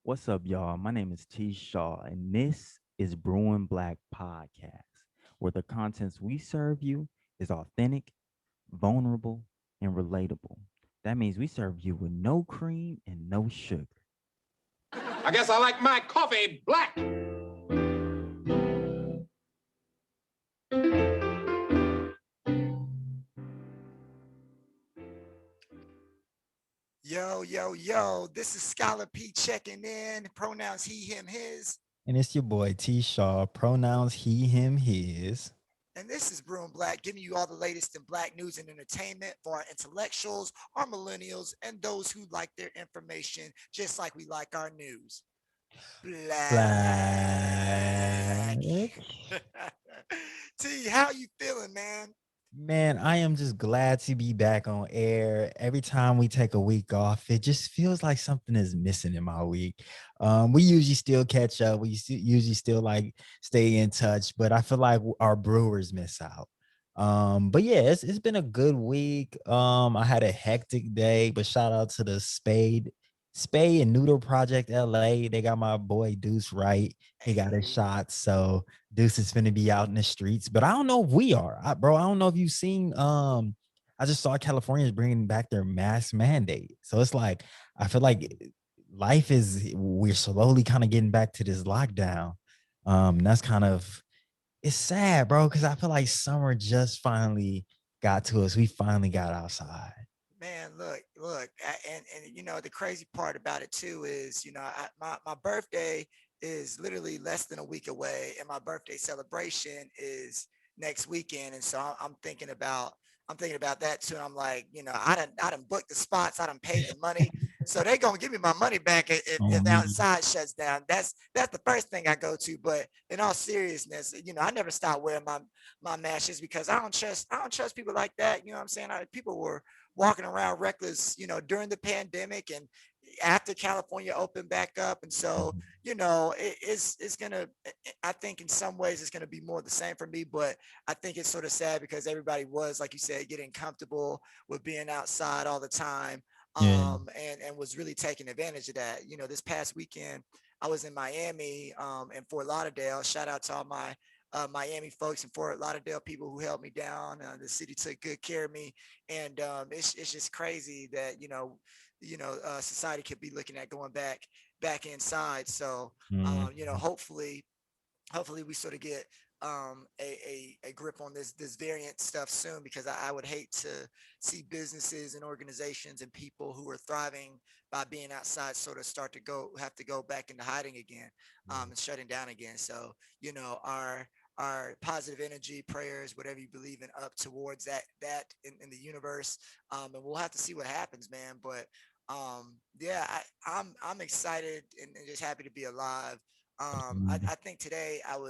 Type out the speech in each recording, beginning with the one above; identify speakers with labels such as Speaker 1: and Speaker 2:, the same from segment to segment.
Speaker 1: What's up, y'all? My name is T. Shaw, and this is Brewin Black Podcast, where the contents we serve you is authentic, vulnerable, and relatable. That means we serve you with no cream and no sugar.
Speaker 2: I guess I like my coffee black.
Speaker 3: Yo, yo, yo, this is Scholar P checking in. Pronouns he, him, his.
Speaker 4: And it's your boy T Shaw, pronouns he, him, his.
Speaker 3: And this is Brewin Black, giving you all the latest in black news and entertainment for our intellectuals, our millennials, and those who like their information just like we like our news. Black.
Speaker 4: Black.
Speaker 3: T, how you feeling, man?
Speaker 4: Man, I am just glad to be back on air. Every time we take a week off, it just feels like something is missing in my week. We usually still catch up. We usually still like stay in touch, but I feel like our brewers miss out. But yeah, it's been a good week. I had a hectic day, but shout out to the Spade and Noodle Project LA. They got my boy Deuce right. He got his shots. So Deuce is finna be out in the streets, but I don't know if we are, bro. I don't know if you've seen. I just saw California is bringing back their mask mandate, so it's like I feel like we're slowly kind of getting back to this lockdown. That's kind of it's sad, bro, because I feel like summer just finally got to us. We finally got outside.
Speaker 3: Man, look, and the crazy part about it too is, my birthday is literally less than a week away, and my birthday celebration is next weekend, and so I'm thinking about that too. And I'm like, I done booked the spots, I done paid the money, so they gonna give me my money back if the outside shuts down. That's the first thing I go to. But in all seriousness, I never stop wearing my mask just because I don't trust people like that. You know what I'm saying? People were walking around reckless, during the pandemic and after California opened back up. And so, it's gonna, I think in some ways it's gonna be more the same for me, but I think it's sort of sad because everybody was, like you said, getting comfortable with being outside all the time.
Speaker 4: Yeah.
Speaker 3: And was really taking advantage of that. This past weekend, I was in Miami, and Fort Lauderdale. Shout out to all my Miami folks and Fort Lauderdale people who held me down. The city took good care of me, and it's just crazy that society could be looking at going back inside. So
Speaker 4: Mm.
Speaker 3: hopefully we sort of get a grip on this variant stuff soon, because I would hate to see businesses and organizations and people who are thriving by being outside sort of have to go back into hiding again, and shutting down again. So our positive energy, prayers, whatever you believe in, up towards that in the universe, and we'll have to see what happens, man. But yeah, I'm excited and just happy to be alive. I think today it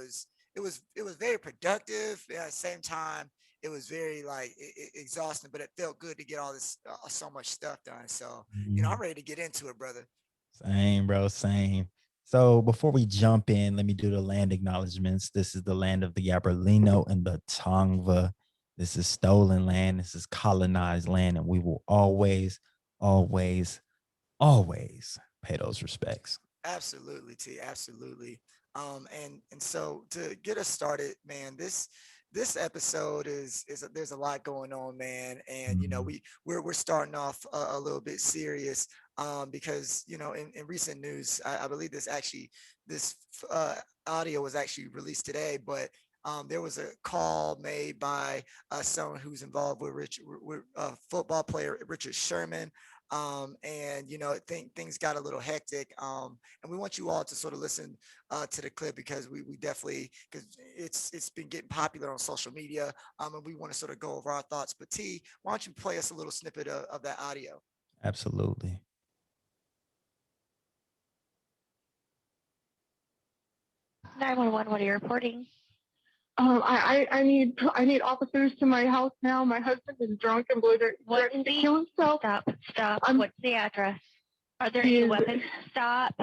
Speaker 3: was very productive. At the same time, it was very like exhausting, but it felt good to get all this so much stuff done. So I'm ready to get into it, brother.
Speaker 4: Same, bro. Same. So before we jump in, let me do the land acknowledgments. This is the land of the Yaberlino and the Tongva. This is stolen land. This is colonized land, and we will always, always, always pay those respects.
Speaker 3: Absolutely, T. Absolutely. And so to get us started, man, this episode is there's a lot going on, man, and
Speaker 4: Mhm.
Speaker 3: we're starting off a little bit serious, because in recent news, I believe this audio was actually released today, but there was a call made by someone who's involved with football player Richard Sherman, and things got a little hectic, and we want you all to sort of listen to the clip, because we definitely, because it's been getting popular on social media, and we want to sort of go over our thoughts. But T, why don't you play us a little snippet of that audio?
Speaker 4: Absolutely.
Speaker 5: 911, what are you reporting?
Speaker 6: I need officers to my house now. My husband is drunk and
Speaker 5: What's
Speaker 6: threatening to
Speaker 5: the
Speaker 6: kill himself.
Speaker 5: stop?
Speaker 6: I'm-
Speaker 5: What's the address? Are there
Speaker 6: He
Speaker 5: any
Speaker 6: is-
Speaker 5: weapons? Stop.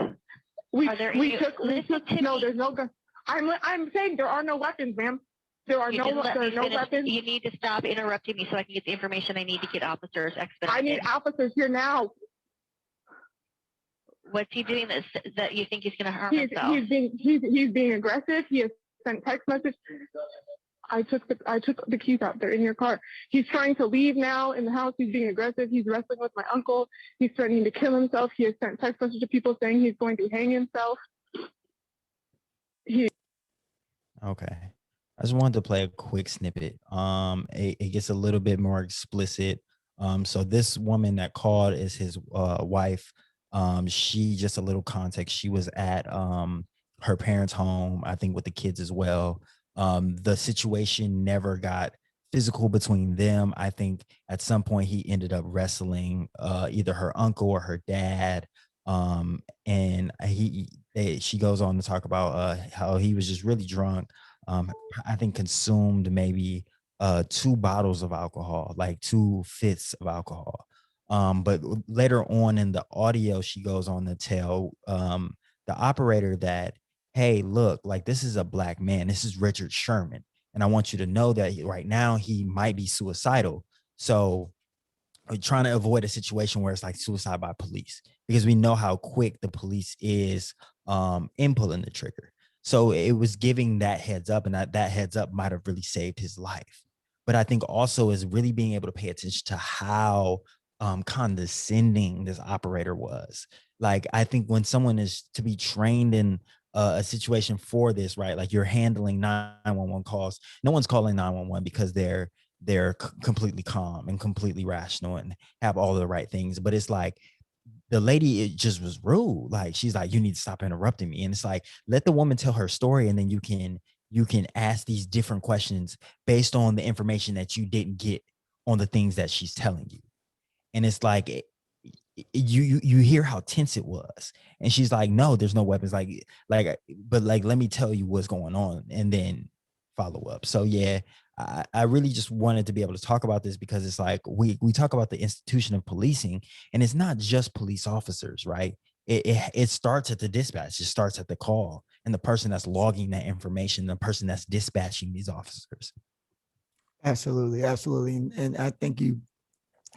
Speaker 6: We
Speaker 5: Are there
Speaker 6: we
Speaker 5: any-
Speaker 6: took we
Speaker 5: listen
Speaker 6: took
Speaker 5: to
Speaker 6: no.
Speaker 5: me.
Speaker 6: There's no gun. I'm saying there are no weapons, ma'am. There are
Speaker 5: You
Speaker 6: no
Speaker 5: didn't let
Speaker 6: there
Speaker 5: me
Speaker 6: are no
Speaker 5: finish.
Speaker 6: weapons.
Speaker 5: You need to stop interrupting me so I can get the information I need to get officers expedited.
Speaker 6: I need officers here now.
Speaker 5: What's he doing that you think he's going to harm
Speaker 6: He's
Speaker 5: himself?
Speaker 6: he's being aggressive. He has sent text message. I took the keys out. They're in your car. He's trying to leave now in the house. He's being aggressive. He's wrestling with my uncle. He's threatening to kill himself. He has sent text messages to people saying he's going to hang himself.
Speaker 4: Okay. I just wanted to play a quick snippet. It gets a little bit more explicit. So this woman that called is his wife. She, just a little context, she was at her parents' home, I think with the kids as well. The situation never got physical between them. I think at some point he ended up wrestling either her uncle or her dad. And she goes on to talk about how he was just really drunk. I think consumed maybe 2 bottles of alcohol, like 2/5 of alcohol. But later on in the audio, she goes on to tell the operator that, hey, look, like this is a black man. This is Richard Sherman. And I want you to know that right now he might be suicidal. So we're trying to avoid a situation where it's like suicide by police, because we know how quick the police is in pulling the trigger. So it was giving that heads up, and that heads up might have really saved his life. But I think also is really being able to pay attention to how condescending this operator was. Like, I think when someone is to be trained in a situation for this, right? Like you're handling 911 calls. No one's calling 911 because they're completely calm and completely rational and have all the right things. But it's like the lady, it just was rude. Like, she's like, you need to stop interrupting me. And it's like, let the woman tell her story, and then you can ask these different questions based on the information that you didn't get on the things that she's telling you. And it's like, you hear how tense it was, and she's like, no, there's no weapons, but like, let me tell you what's going on, and then follow up. So yeah, I really just wanted to be able to talk about this, because it's like we talk about the institution of policing, and it's not just police officers, right? It starts at the dispatch. It starts at the call, and the person that's logging that information, the person that's dispatching these officers.
Speaker 3: Absolutely, absolutely. And I think you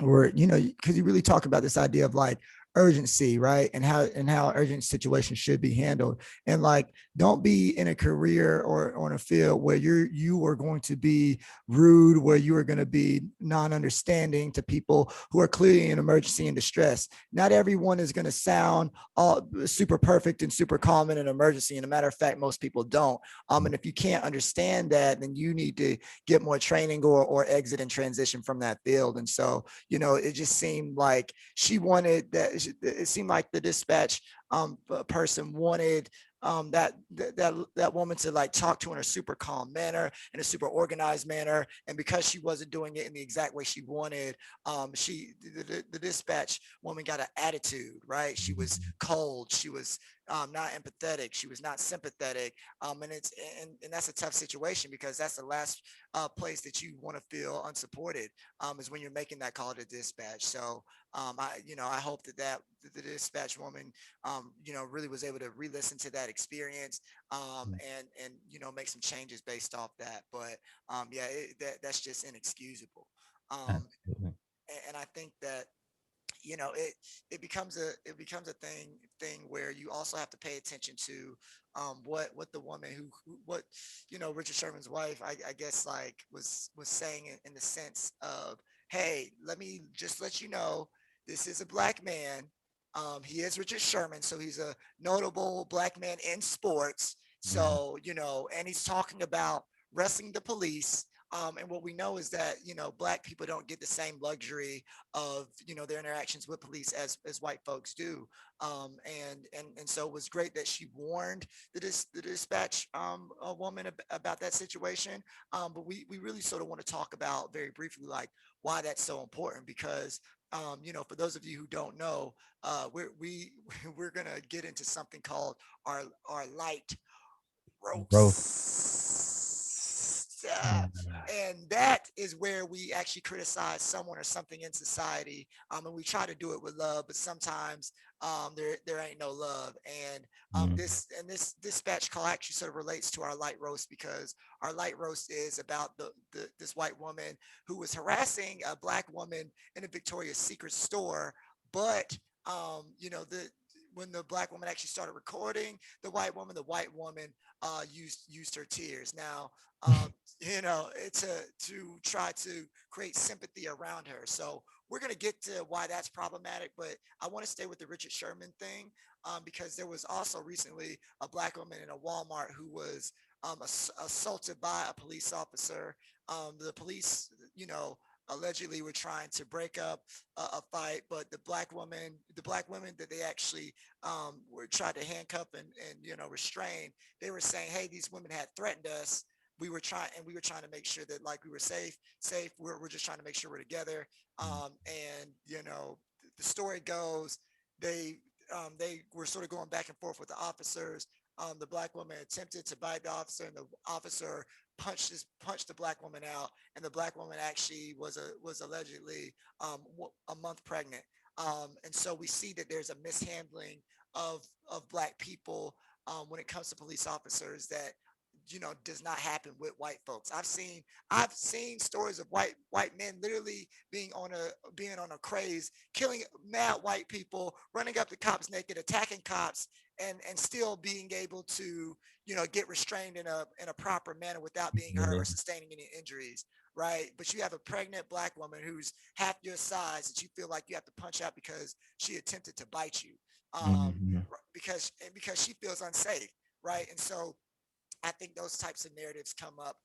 Speaker 3: or because you really talk about this idea of like urgency, right? And how urgent situations should be handled. And like, don't be in a career or on a field where you are going to be rude, where you are going to be non-understanding to people who are clearly in emergency and distress. Not everyone is going to sound all super perfect and super calm in an emergency. And a matter of fact, most people don't. And if you can't understand that, then you need to get more training or exit and transition from that field. And so, it just seemed like she wanted that. It seemed like the dispatch person wanted that woman to like talk to her in a super calm manner, in a super organized manner. And because she wasn't doing it in the exact way she wanted, the dispatch woman got an attitude, right? She was cold. She was not empathetic. She was not sympathetic. And that's a tough situation, because that's the last place that you want to feel unsupported, is when you're making that call to dispatch. So I hope that the dispatch woman, really was able to re-listen to that experience, and make some changes based off that. But that's just inexcusable.
Speaker 4: Absolutely.
Speaker 3: And I think that it becomes a thing where you also have to pay attention to what the woman what Richard Sherman's wife, I guess, like was saying in the sense of, hey, let me just let you know, this is a black man. He is Richard Sherman, so he's a notable black man in sports. So, and he's talking about wrestling the police. And what we know is that, black people don't get the same luxury of, their interactions with police as white folks do. And so it was great that she warned the dispatch a woman about that situation. But we really sort of want to talk about very briefly, like, why that's so important, because for those of you who don't know, we're gonna get into something called our light
Speaker 4: Growth.
Speaker 3: roast. And that is where we actually criticize someone or something in society, and we try to do it with love, but sometimes there ain't no love. And this dispatch call actually sort of relates to our light roast, because our light roast is about this white woman who was harassing a black woman in a Victoria's Secret store. But when the black woman actually started recording the white woman used her tears. Now, you know, it's to try to create sympathy around her. So we're going to get to why that's problematic, but I want to stay with the Richard Sherman thing, because there was also recently a black woman in a Walmart who was assaulted by a police officer. The police, you know, allegedly were trying to break up a fight, but the black women that they actually were tried to handcuff and you know restrain, they were saying, hey, these women had threatened us. We were trying to make sure that like we were safe. We're just trying to make sure we're together. And you know, the story goes, they they were sort of going back and forth with the officers. The black woman attempted to bite the officer, and the officer punched the black woman out. And the black woman actually was allegedly a month pregnant. And so we see that there's a mishandling of black people when it comes to police officers that you know does not happen with white folks. I've seen stories of white men literally being on a craze, killing mad white people, running up to cops naked, attacking cops, and still being able to you know get restrained in a proper manner without being hurt
Speaker 4: Yeah.
Speaker 3: or sustaining any injuries, right? But you have a pregnant black woman who's half your size that you feel like you have to punch out because she attempted to bite you,
Speaker 4: Mhm.
Speaker 3: because she feels unsafe, right? And so I think those types of narratives come up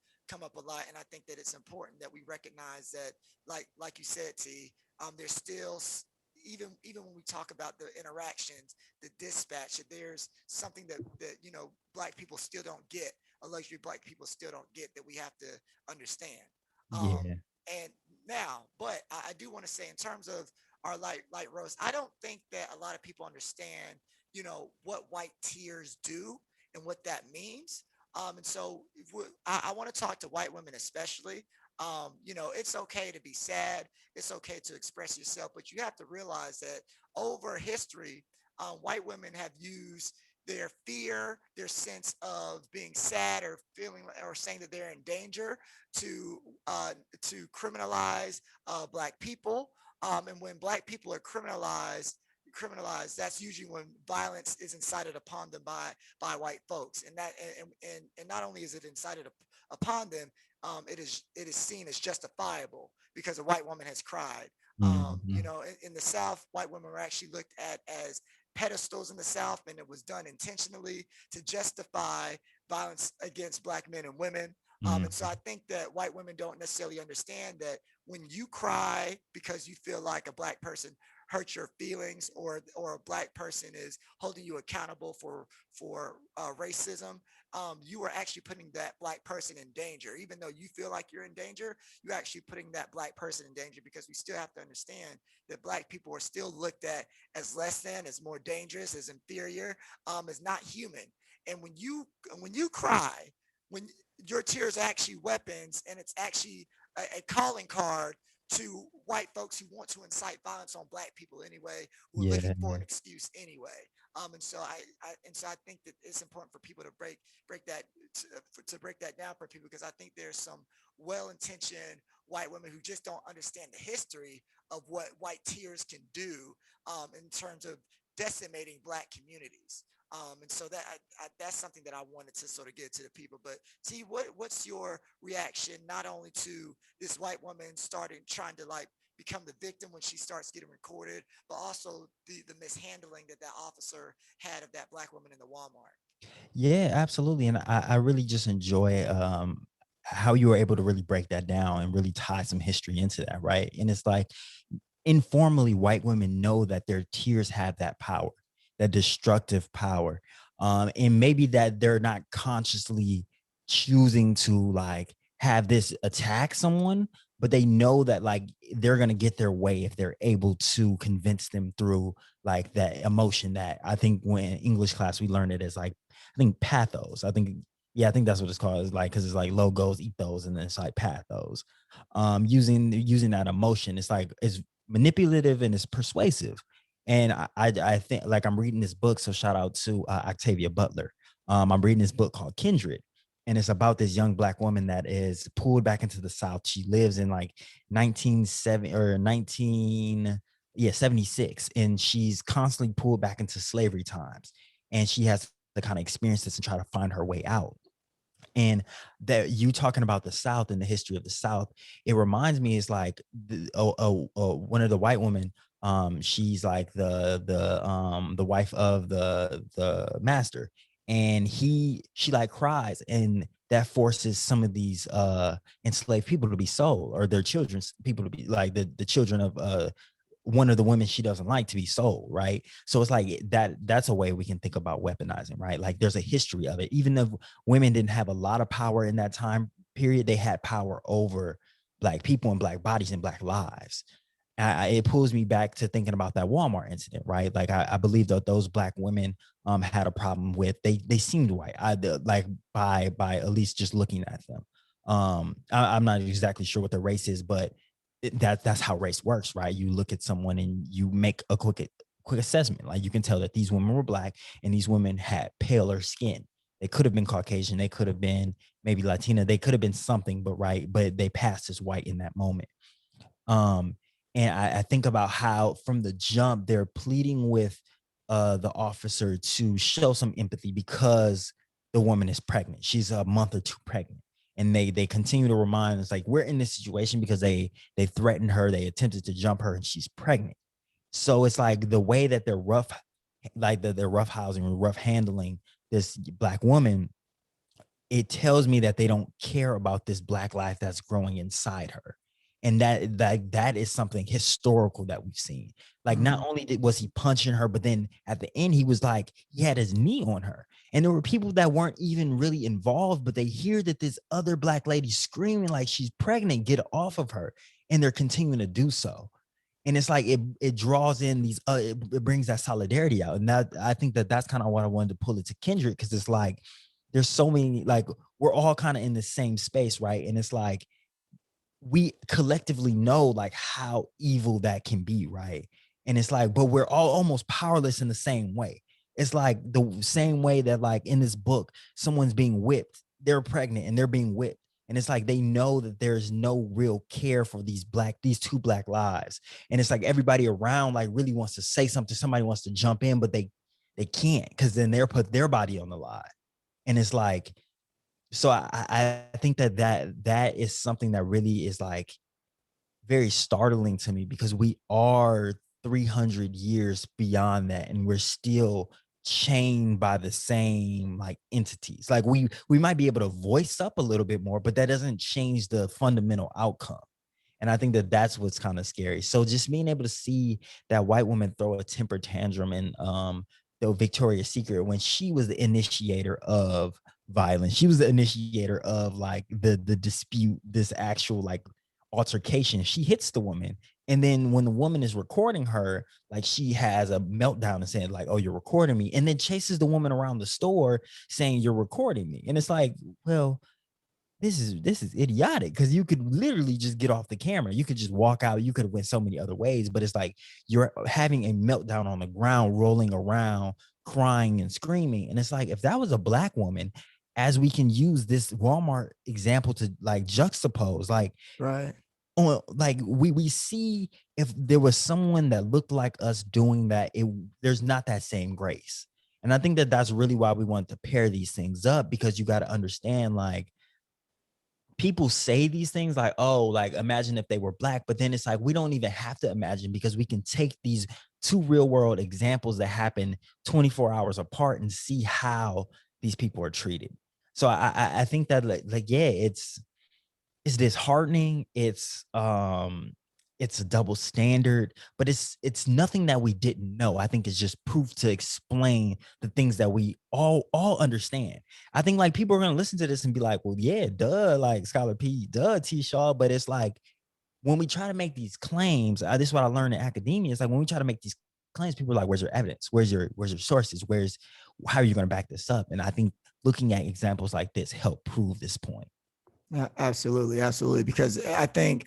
Speaker 3: a lot, and I think that it's important that we recognize that, like you said, T, there's still even when we talk about the interactions, the dispatch, that there's something that you know black people still don't get, a luxury black people still don't get that we have to understand. Um,
Speaker 4: Yeah.
Speaker 3: and now, but I do want to say in terms of our light roast, I don't think that a lot of people understand, you know, what white tears do and what that means. And so I want to talk to white women especially. You know, it's okay to be sad. It's okay to express yourself, but you have to realize that over history, white women have used their fear, their sense of being sad or feeling or saying that they're in danger to uh, to criminalize black people. And when black people are criminalized, that's usually when violence is incited upon them by white folks, and not only is it incited upon them, it is seen as justifiable because a white woman has cried. You
Speaker 4: Mhm.
Speaker 3: know, in the South, white women were actually looked at as pedestals in the South, and it was done intentionally to justify violence against black men and women. And so
Speaker 4: Mhm.
Speaker 3: I think that white women don't necessarily understand that when you cry because you feel like a black person hurt your feelings, or a black person is holding you accountable for racism, you are actually putting that black person in danger. Even though you feel like you're in danger, you're actually putting that black person in danger, because we still have to understand that black people are still looked at as less than, as more dangerous, as inferior, as not human. And when you cry, when your tears are actually weapons, and it's actually a calling card to white folks who want to incite violence on black people anyway, who are looking
Speaker 4: Yeah.
Speaker 3: for an excuse anyway. And so I think that it's important for people to break that to break that down for people, because I think there's some well-intentioned white women who just don't understand the history of what white tears can do, in terms of decimating black communities. And so that's something that I wanted to sort of get to the people. But T, what's your reaction not only to this white woman starting trying to like become the victim when she starts getting recorded, but also the mishandling that that officer had of that black woman in the Walmart?
Speaker 4: Yeah, absolutely. And I really just enjoy how you were able to really break that down and really tie some history into that, right? And it's like informally, white women know that their tears have that power, that destructive power. And maybe that they're not consciously choosing to like have this attack someone, but they know that like they're gonna get their way if they're able to convince them through like that emotion. That I think when in English class we learned it as like, I think pathos. I think, yeah, I think that's what it's called. It's like, because it's like logos, ethos, and then it's like pathos. Using that emotion, it's like it's manipulative and it's persuasive. And I think like I'm reading this book. So shout out to Octavia Butler. I'm reading this book called Kindred, and it's about this young black woman that is pulled back into the South. She lives in like 1970 or 19 76, and she's constantly pulled back into slavery times, and she has to kind of experience this and try to find her way out. And that you talking about the South and the history of the South, it reminds me, is like one of the white women, she's like the wife of the master, and she like cries, and that forces some of these enslaved people to be sold, or their children's people to be like the children of one of the women she doesn't like to be sold, right? So it's like that's a way we can think about weaponizing, right? Like there's a history of it. Even if women didn't have a lot of power in that time period, they had power over Black people and Black bodies and Black lives. It pulls me back to thinking about that Walmart incident, right? Like I believe that those Black women had a problem with, they seemed white, like by at least just looking at them. I'm not exactly sure what the race is, but that's how race works, right? You look at someone and you make a quick assessment. Like you can tell that these women were Black and these women had paler skin. They could have been Caucasian, they could have been maybe Latina, they could have been something, but they passed as white in that moment. And I think about how from the jump they're pleading with the officer to show some empathy because the woman is pregnant. She's a month or two pregnant. And they continue to remind us, like, we're in this situation because they threatened her, they attempted to jump her, and she's pregnant. So it's like the way that they're they're rough housing or rough handling this Black woman, it tells me that they don't care about this Black life that's growing inside her. And that is something historical that we've seen. Like not only was he punching her, but then at the end he was like, he had his knee on her. And there were people that weren't even really involved, but they hear that this other Black lady screaming like she's pregnant, get off of her. And they're continuing to do so. And it's like, it draws in these, it brings that solidarity out. And that, I think that's kind of what I wanted to pull it to Kendrick. Cause it's like, there's so many, like, we're all kind of in the same space. Right. And it's like, we collectively know like how evil that can be, right? And it's like, but we're all almost powerless in the same way. It's like the same way that like in this book, someone's being whipped, they're pregnant and they're being whipped. And it's like they know that there's no real care for these two Black lives. And it's like everybody around like really wants to say something, somebody wants to jump in, but they can't, because then they're put their body on the line. And it's like, so I think that is something that really is like very startling to me, because we are 300 years beyond that and we're still chained by the same like entities. Like we might be able to voice up a little bit more, but that doesn't change the fundamental outcome. And I think that's what's kind of scary. So just being able to see that white woman throw a temper tantrum in the Victoria's Secret, when she was the initiator of violence, she was the initiator of like the dispute, this actual like altercation. She hits the woman, and then when the woman is recording her, like she has a meltdown and saying like, oh, you're recording me, and then chases the woman around the store saying you're recording me. And it's like, well, this is idiotic, because you could literally just get off the camera, you could just walk out, you could have went so many other ways, but it's like you're having a meltdown on the ground, rolling around, crying and screaming. And it's like, if that was a Black woman, as we can use this Walmart example to like juxtapose, like,
Speaker 3: Right.
Speaker 4: Like we see if there was someone that looked like us doing that, there's not that same grace. And I think that's really why we want to pair these things up, because you got to understand, like, people say these things like, oh, like imagine if they were Black, but then it's like, we don't even have to imagine, because we can take these two real world examples that happen 24 hours apart and see how these people are treated. So I think that like yeah, it's disheartening. It's a double standard, but it's nothing that we didn't know. I think it's just proof to explain the things that we all understand. I think like people are going to listen to this and be like, well, yeah, duh, like Scholar P, duh, T Shaw. But it's like, when we try to make these claims, this is what I learned in academia. It's like, when we try to make these claims, people are like, where's your evidence? Where's your sources? How are you going to back this up? And I think looking at examples like this help prove this point.
Speaker 3: Absolutely. Because I think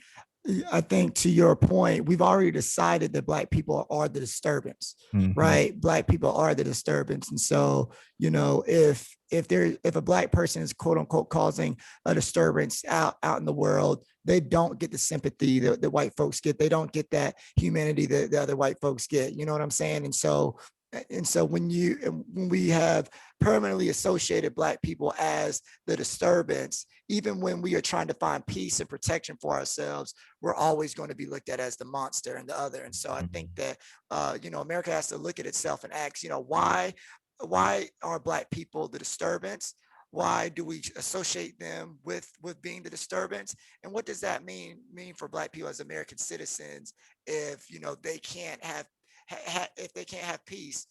Speaker 3: I think to your point, we've already decided that Black people are the disturbance, right? Black people are the disturbance. And so, you know, if a Black person is quote unquote causing a disturbance out in the world, they don't get the sympathy that white folks get. They don't get that humanity that the other white folks get. You know what I'm saying? And so when we have permanently associated Black people as the disturbance, even when we are trying to find peace and protection for ourselves, we're always going to be looked at as the monster and the other. And so I think that America has to look at itself and ask, why are Black people the disturbance? Why do we associate them with being the disturbance? And what does that mean for Black people as American citizens if they can't have if they can't have peace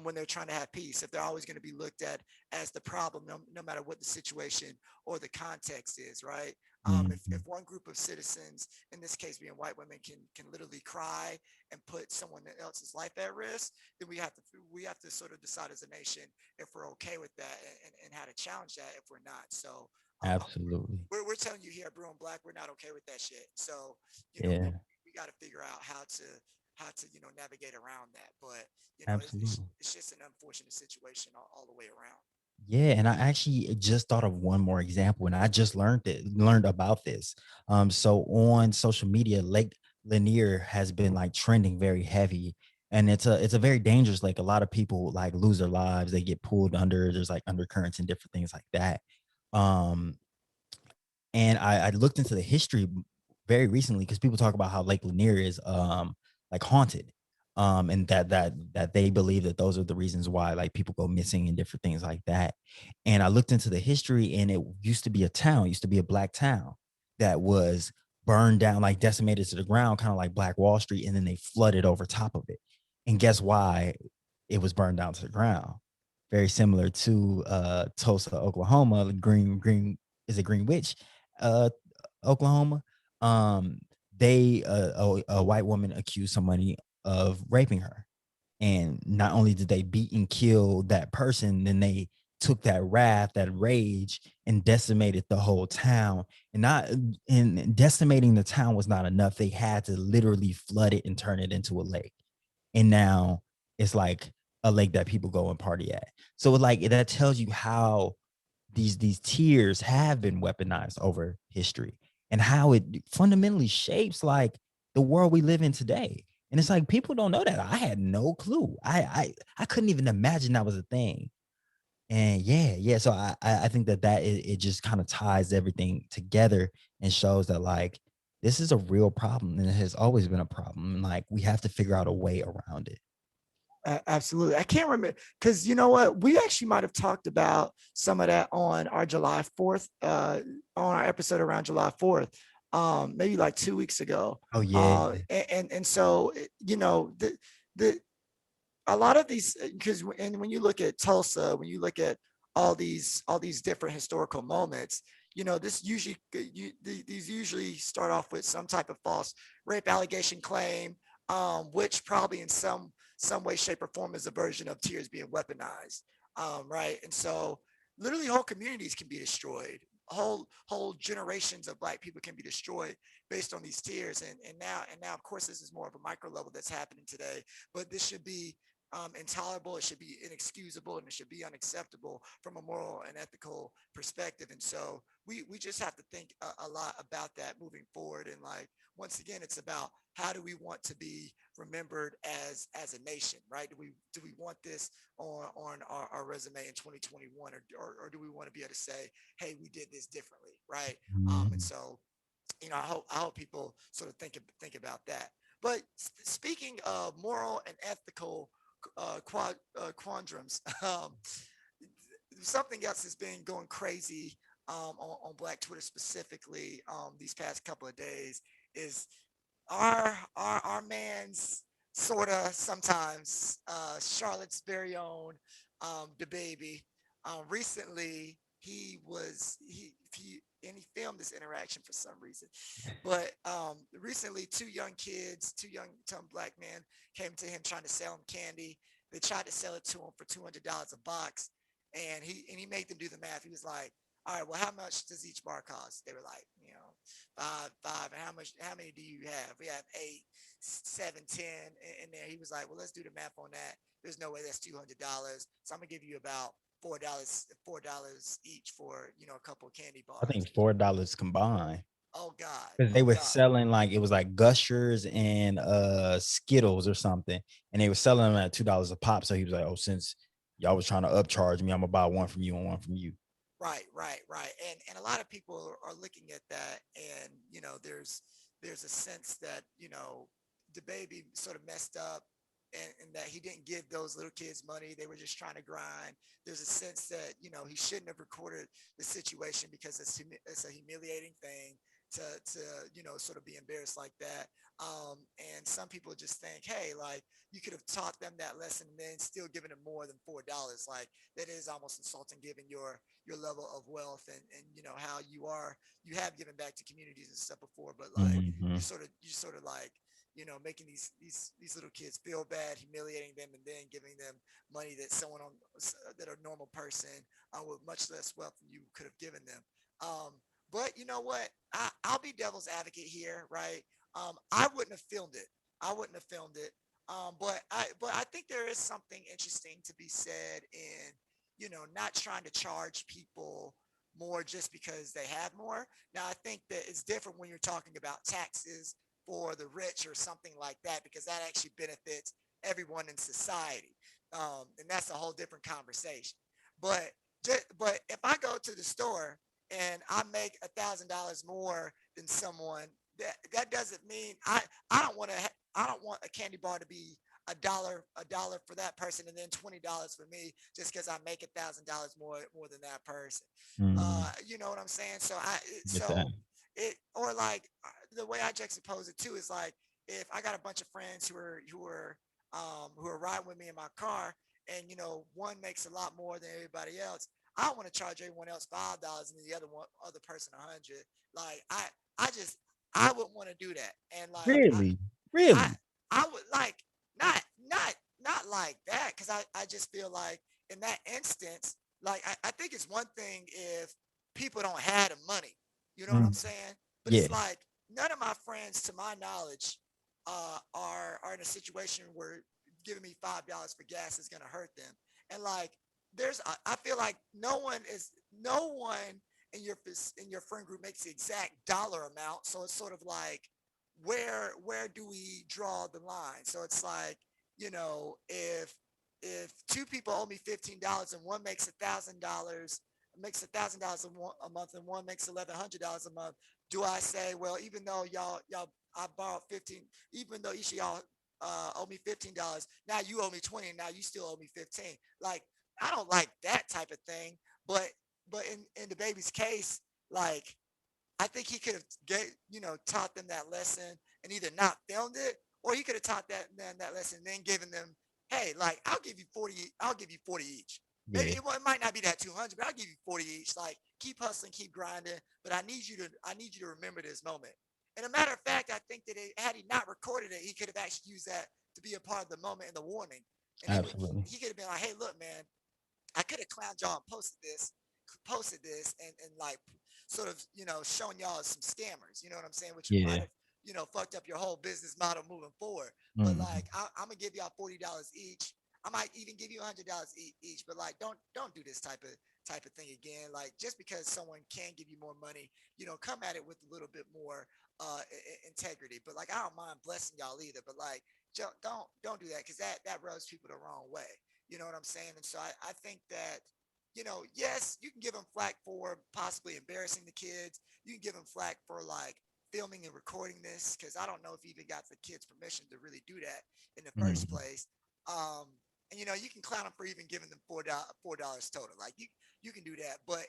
Speaker 3: when they're trying to have peace, if they're always going to be looked at as the problem, no matter what the situation or the context is, right? If one group of citizens, in this case being white women, can literally cry and put someone else's life at risk, then we have to sort of decide as a nation if we're okay with that and how to challenge that if we're not. So
Speaker 4: Absolutely.
Speaker 3: we're telling you here at Brewin Black, we're not okay with that shit. So
Speaker 4: Yeah,
Speaker 3: we got to figure out how to navigate around that. But
Speaker 4: absolutely.
Speaker 3: it's just an unfortunate situation all the way around.
Speaker 4: Yeah, and I actually just thought of one more example, and I just learned about this. So on social media, Lake Lanier has been like trending very heavy, and it's a very dangerous lake. A lot of people like lose their lives, they get pulled under. There's like undercurrents and different things like that. Um, and I looked into the history very recently because people talk about how Lake Lanier is like haunted. And that they believe that those are the reasons why like people go missing and different things like that. And I looked into the history, and it used to be used to be a Black town that was burned down, like decimated to the ground, kind of like Black Wall Street, and then they flooded over top of it. And guess why it was burned down to the ground? Very similar to Tulsa, Oklahoma, the Green is it Green Witch, uh, Oklahoma. Um, a white woman accused somebody of raping her, and not only did they beat and kill that person, then they took that wrath, that rage, and decimated the whole town. And decimating the town was not enough. They had to literally flood it and turn it into a lake. And now it's like a lake that people go and party at. So like that tells you how these tears have been weaponized over history, and how it fundamentally shapes like the world we live in today. And it's like people don't know that. I had no clue. I couldn't even imagine that was a thing. And yeah. So I think that it just kind of ties everything together and shows that like this is a real problem, and it has always been a problem. And like we have to figure out a way around it.
Speaker 3: Absolutely. I can't remember because you know what? We actually might have talked about some of that on our July 4th, on our episode around July 4th, maybe like 2 weeks ago.
Speaker 4: Oh yeah.
Speaker 3: And so, the a lot of these, because and when you look at Tulsa, when you look at all these different historical moments, this usually these usually start off with some type of false rape allegation claim, which probably in some way, shape, or form is a version of tears being weaponized, right? And so, literally, whole communities can be destroyed. Whole generations of Black people can be destroyed based on these tears. And now, of course, this is more of a micro level that's happening today. But this should be intolerable. It should be inexcusable, and it should be unacceptable from a moral and ethical perspective. And so we just have to think a lot about that moving forward. And like once again, it's about how do we want to be remembered as a nation, right? Do we want this on our resume in 2021, or do we want to be able to say, hey, we did this differently, right? And so I hope people sort of think about that. But speaking of moral and ethical quandaries, something else has been going crazy on Black Twitter specifically these past couple of days is our man's sort of sometimes Charlotte's very own the baby. Recently he filmed this interaction for some reason, but recently two young Black men came to him trying to sell him candy. They tried to sell it to him for $200 a box, and he made them do the math. He was like, all right, well, how much does each bar cost? They were like, five. And how many do you have? We have 8, 7, 10 in there. He was like, well, let's do the math on that. There's no way that's $200. So I'm gonna give you about $4 each for, a couple of candy
Speaker 4: I
Speaker 3: bars.
Speaker 4: think $4 combined.
Speaker 3: Oh God.
Speaker 4: Because they
Speaker 3: Oh
Speaker 4: were
Speaker 3: God.
Speaker 4: selling like it was like Gushers and Skittles or something, and they were selling them at $2 a pop. So he was like, "Oh, since y'all was trying to upcharge me, I'm gonna buy one from you and one from you."
Speaker 3: Right, right, right. And a lot of people are looking at that, and there's a sense that the baby sort of messed up, and that he didn't give those little kids money. They were just trying to grind. There's a sense that he shouldn't have recorded the situation because it's a humiliating thing to sort of be embarrassed like that. And some people just think, hey, like you could have taught them that lesson and then still given them more than $4. Like that is almost insulting given your level of wealth, and how you have given back to communities and stuff before, but like
Speaker 4: Mhm.
Speaker 3: you sort of like making these little kids feel bad, humiliating them, and then giving them money that that a normal person with much less wealth than you could have given them. But you know what? I'll be devil's advocate here, right? I wouldn't have filmed it. I wouldn't have filmed it. But I think there is something interesting to be said in not trying to charge people more just because they have more. Now, I think that it's different when you're talking about taxes for the rich or something like that, because that actually benefits everyone in society. And that's a whole different conversation. But but if I go to the store and I make $1,000 more than someone, that doesn't mean I don't want a candy bar to be a dollar for that person and then $20 for me just because I make $1,000 more than that person.
Speaker 4: Mhm.
Speaker 3: You know what I'm saying?
Speaker 4: Get that.
Speaker 3: Or like the way I juxtapose it too is like if I got a bunch of friends who are riding with me in my car, and one makes a lot more than everybody else, I don't want to charge everyone else $5 and then the other person 100. Like I wouldn't want to do that. And like
Speaker 4: Really,
Speaker 3: I
Speaker 4: really.
Speaker 3: I would like not not not like that, because I just feel like in that instance, like I think it's one thing if people don't have the money, you know what I'm
Speaker 4: Mm,
Speaker 3: saying? But
Speaker 4: yeah.
Speaker 3: it's like none of my friends, to my knowledge, are in a situation where giving me $5 for gas is gonna hurt them. And like I feel like no one in your friend group makes the exact dollar amount. So it's sort of like where do we draw the line? So it's like, if two people owe me $15 and one makes $1,000 a month and one makes $1,100 a month, do I say, well, even though y'all I borrowed 15, even though each of y'all owe me $15, now you owe me 20, and now you still owe me 15? Like I don't like that type of thing. But in the baby's case, like I think he could have taught them that lesson and either not filmed it, or he could have taught them that lesson and then given them, hey, like I'll give you 40 each. Maybe
Speaker 4: Yeah.
Speaker 3: it might not be that 200, but I'll give you 40 each. Like keep hustling, keep grinding, but I need you to remember this moment. And a matter of fact, I think that had he not recorded it, he could have actually used that to be a part of the moment and the warning. And
Speaker 4: Absolutely.
Speaker 3: he could have been like, hey, look, man, I could have clowned y'all and posted this and like sort of, showing y'all as some scammers, you know what I'm saying? Which might
Speaker 4: Yeah.
Speaker 3: have, fucked up your whole business model moving forward. But
Speaker 4: Mhm.
Speaker 3: like, I'm gonna give y'all $40 each. I might even give you $100 each, but like, don't do this type of thing again. Like, just because someone can give you more money, come at it with a little bit more integrity. But like, I don't mind blessing y'all either. But like, don't do that, because that rubs people the wrong way. You know what I'm saying? And so I think that yes, you can give them flack for possibly embarrassing the kids. You can give them flack for like filming and recording this, because I don't know if you even got the kids' permission to really do that in the first
Speaker 4: Mhm.
Speaker 3: place. Um, and you can clown them for even giving them $4 total. Like you can do that, but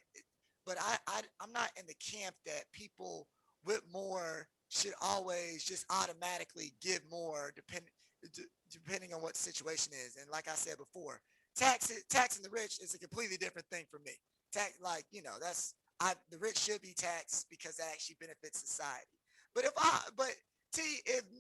Speaker 3: I'm not in the camp that people with more should always just automatically give more depending on what the situation is. And like I said before, taxing the rich is a completely different thing for me. Like that's the rich should be taxed because that actually benefits society. But T,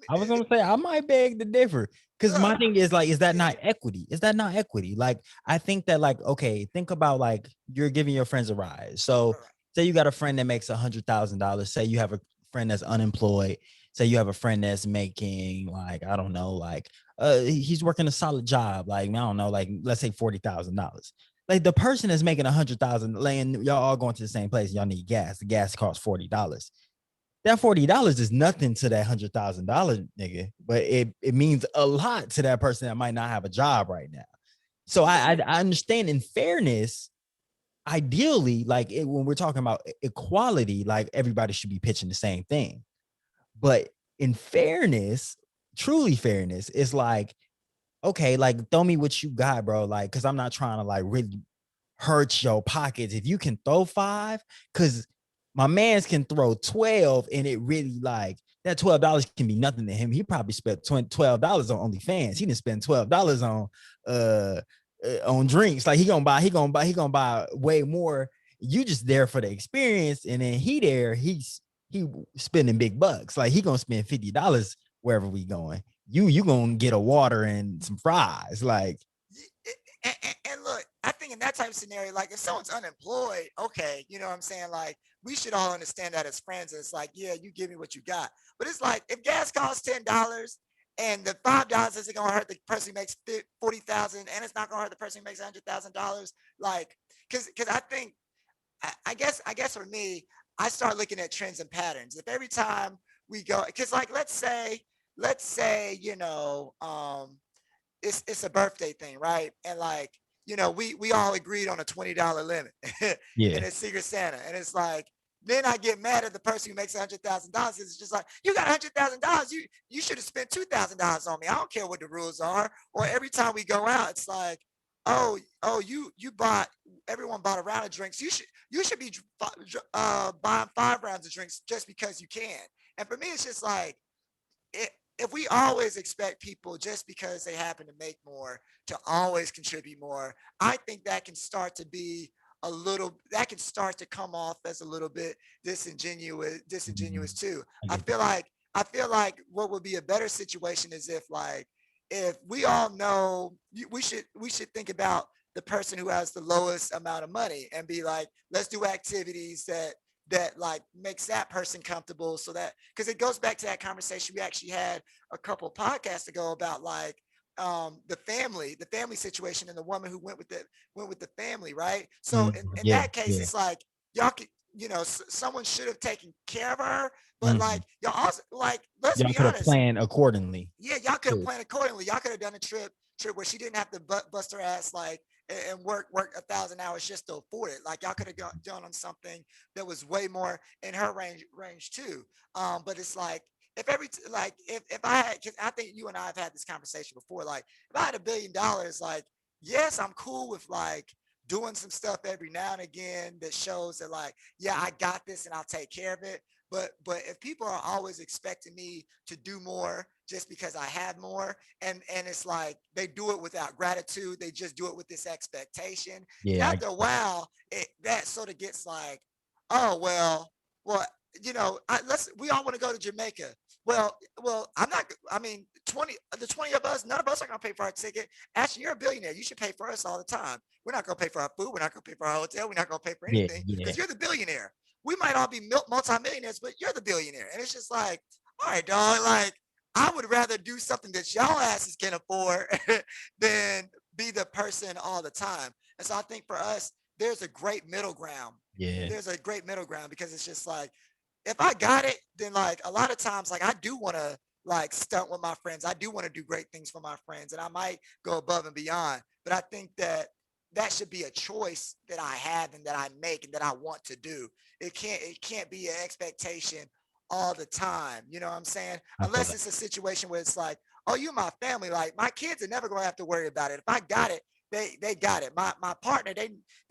Speaker 4: I was
Speaker 3: if
Speaker 4: gonna say I might beg to differ, because my
Speaker 3: look,
Speaker 4: thing is like, is that
Speaker 3: yeah,
Speaker 4: not equity? Is that not equity? Like, I think that, like, okay, think about like you're giving your friends a ride. So
Speaker 3: right,
Speaker 4: Say you got a friend that makes $100,000. Say you have a friend that's unemployed. Say you have a friend that's making like, I don't know, like he's working a solid job, like I don't know, like let's say $40,000. Like the person that's making 100,000, and y'all all going to the same place. Y'all need gas. The gas costs $40. That $40 is nothing to that $100,000 nigga, but it means a lot to that person that might not have a job right now. So I understand in fairness, ideally, like when we're talking about equality, like everybody should be pitching the same thing. But in fairness, truly fairness, it's like, okay, like throw me what you got, bro. Like, cause I'm not trying to like really hurt your pockets. If you can throw 5, cause my man's can throw 12, and it really like that $12 can be nothing to him. He probably spent $12 on OnlyFans. He didn't spend $12 on drinks. Like he gonna buy way more. You just there for the experience, and then he spending big bucks. Like he gonna spend $50 wherever we going. You gonna get a water and some fries. Like,
Speaker 3: and look, I think in that type of scenario, like if someone's unemployed, okay, you know what I'm saying? Like we should all understand that as friends. It's like, yeah, you give me what you got. But it's like if gas costs $10 and the $5 isn't gonna hurt the person who makes 40,000, and it's not gonna hurt the person who makes $100,000. Like, because I think, I guess for me, I start looking at trends and patterns. If every time we go, because like let's say, you know, it's a birthday thing, right? And like, you know, we all agreed on a $20 limit.
Speaker 4: yeah,
Speaker 3: And it's Secret Santa. And it's like, then I get mad at the person who makes $100,000. It's just like, you got $100,000. You should have spent $2,000 on me. I don't care what the rules are. Or every time we go out, it's like, oh, everyone bought a round of drinks. You should be buying 5 rounds of drinks just because you can. And for me, it's just like, if we always expect people just because they happen to make more to always contribute more, I think that can start to be that can start to come off as a little bit disingenuous too. I feel like what would be a better situation is if we all know, we should think about the person who has the lowest amount of money and be like, let's do activities that like makes that person comfortable, so that, because it goes back to that conversation we actually had a couple of podcasts ago about like the family situation, and the woman who went with the family, right? So in that case, it's like y'all could, you know, someone should have taken care of her, but like y'all also, like, let's
Speaker 4: y'all
Speaker 3: be
Speaker 4: could have
Speaker 3: honest,
Speaker 4: planned accordingly.
Speaker 3: yeah, y'all could have planned accordingly. Y'all could have done a trip where she didn't have to bust her ass like and work 1,000 hours just to afford it. Like y'all could have done on something that was way more in her range too. But it's like, if I had, cause I think you and I have had this conversation before. Like if I had $1 billion, like, yes, I'm cool with like doing some stuff every now and again that shows that like, yeah, I got this and I'll take care of it. But if people are always expecting me to do more just because I have more, and it's like they do it without gratitude, they just do it with this expectation.
Speaker 4: Yeah,
Speaker 3: After a while, that sort of gets like, oh well, you know, we all want to go to Jamaica. Well, I'm not. I mean, the 20 of us, none of us are gonna pay for our ticket. Actually, you're a billionaire. You should pay for us all the time. We're not gonna pay for our food. We're not gonna pay for our hotel. We're not gonna pay for anything because you're the billionaire. We might all be multi-millionaires, but you're the billionaire. And it's just like, all right, dog, like I would rather do something that y'all asses can afford than be the person all the time. And so I think for us, there's a great middle ground.
Speaker 4: Yeah.
Speaker 3: There's a great middle ground, because it's just like, if I got it, then like a lot of times, like I do want to like stunt with my friends. I do want to do great things for my friends, and I might go above and beyond. But I think that should be a choice that I have and that I make and that I want to do. It can't be an expectation all the time. You know what I'm saying? Unless it's a situation where it's like, oh, you're my family. Like my kids are never gonna have to worry about it. If I got it, they got it. My partner, they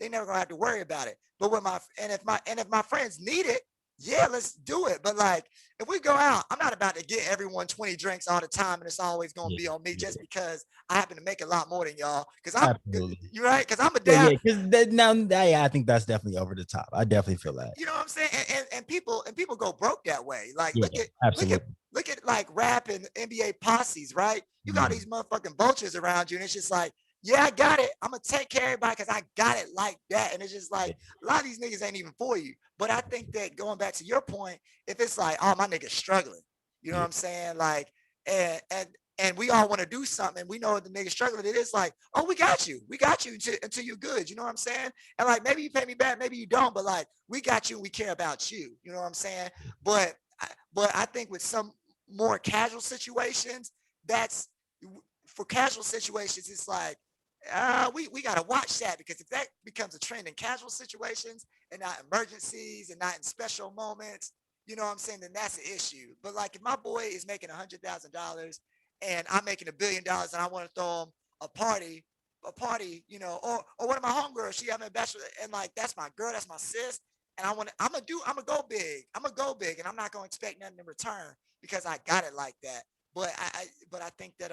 Speaker 3: never gonna have to worry about it. But if my friends need it, yeah, let's do it. But like, if we go out, I'm not about to get everyone 20 drinks all the time, and it's always gonna be on me just because I happen to make a lot more than y'all. Because you're right. Because I'm a dad.
Speaker 4: Yeah, because I think that's definitely over the top. I definitely feel that.
Speaker 3: You know what I'm saying? And people go broke that way. Like look at like rap and NBA posses, right? You got these motherfucking vultures around you, and it's just like, yeah, I got it. I'm gonna take care of everybody because I got it like that. And it's just like a lot of these niggas ain't even for you. But I think that going back to your point, if it's like, oh, my nigga's struggling, you know what I'm saying? Like, and we all want to do something. We know the nigga struggling. It is like, oh, we got you until you're good. You know what I'm saying? And like, maybe you pay me back, maybe you don't, but like, we got you. We care about you. You know what I'm saying? But I think with some more casual situations, for casual situations, it's like, we got to watch that, because if that becomes a trend in casual situations and not emergencies and not in special moments, you know what I'm saying, then that's an issue. But like, if my boy is making $100,000 and I'm making $1 billion and I want to throw him a party, you know, or one of my homegirls, she having a bachelor, and like, that's my girl, that's my sis. And I'm gonna go big. I'm gonna go big, and I'm not gonna expect nothing in return because I got it like that. But I think that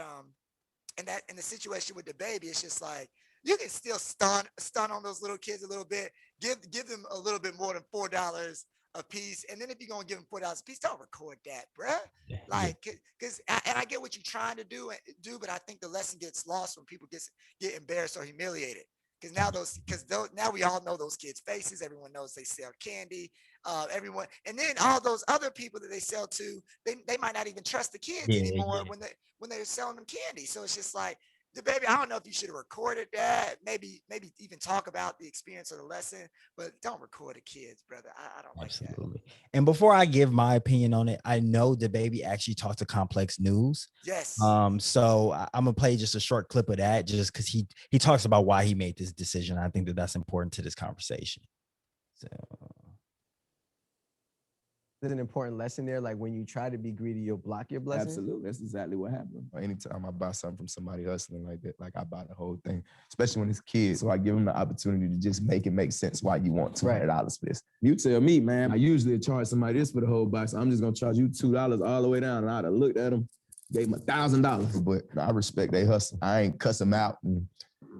Speaker 3: in the situation with the baby, it's just like, you can still stun on those little kids a little bit, give them a little bit more than $4 a piece. And then if you're gonna give them $4 a piece, don't record that, bruh. Like, because I get what you're trying to do, but I think the lesson gets lost when people get embarrassed or humiliated. Because now we all know those kids' faces. Everyone knows they sell candy. Everyone, and then all those other people that they sell to, they might not even trust the kids anymore when they're selling them candy. So it's just like, the baby, I don't know if you should have recorded that. Maybe even talk about the experience of the lesson, but don't record the kids, brother. I don't like that.
Speaker 4: Absolutely. And before I give my opinion on it, I know the baby actually talked to Complex News.
Speaker 3: Yes.
Speaker 4: So I'm gonna play just a short clip of that, just because he talks about why he made this decision. I think that's important to this conversation. So
Speaker 7: there's an important lesson there. Like, when you try to be greedy, you'll block your blessing.
Speaker 8: Absolutely. That's exactly what happened. Anytime I buy something from somebody hustling like that, like, I buy the whole thing, especially when it's kids. So I give them the opportunity to just make it make sense why you want $200 for this. You tell me, man, I usually charge somebody this for the whole box. I'm just going to charge you $2 all the way down. And I'd have looked at them, gave them $1,000. But I respect they hustle. I ain't cuss them out and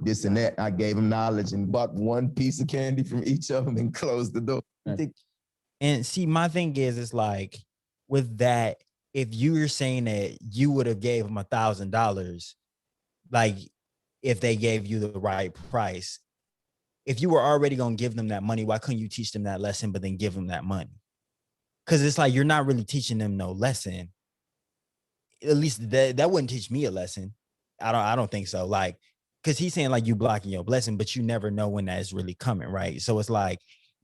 Speaker 8: this and that. I gave them knowledge and bought one piece of candy from each of them and closed the door.
Speaker 4: And see, my thing is, it's like, with that, if you were saying that you would have gave them $1,000, like, if they gave you the right price, if you were already going to give them that money, why couldn't you teach them that lesson, but then give them that money? Because it's like, you're not really teaching them no lesson. At least that wouldn't teach me a lesson. I don't think so. Like, because he's saying like, you blocking your blessing, but you never know when that is really coming, right? So it's like,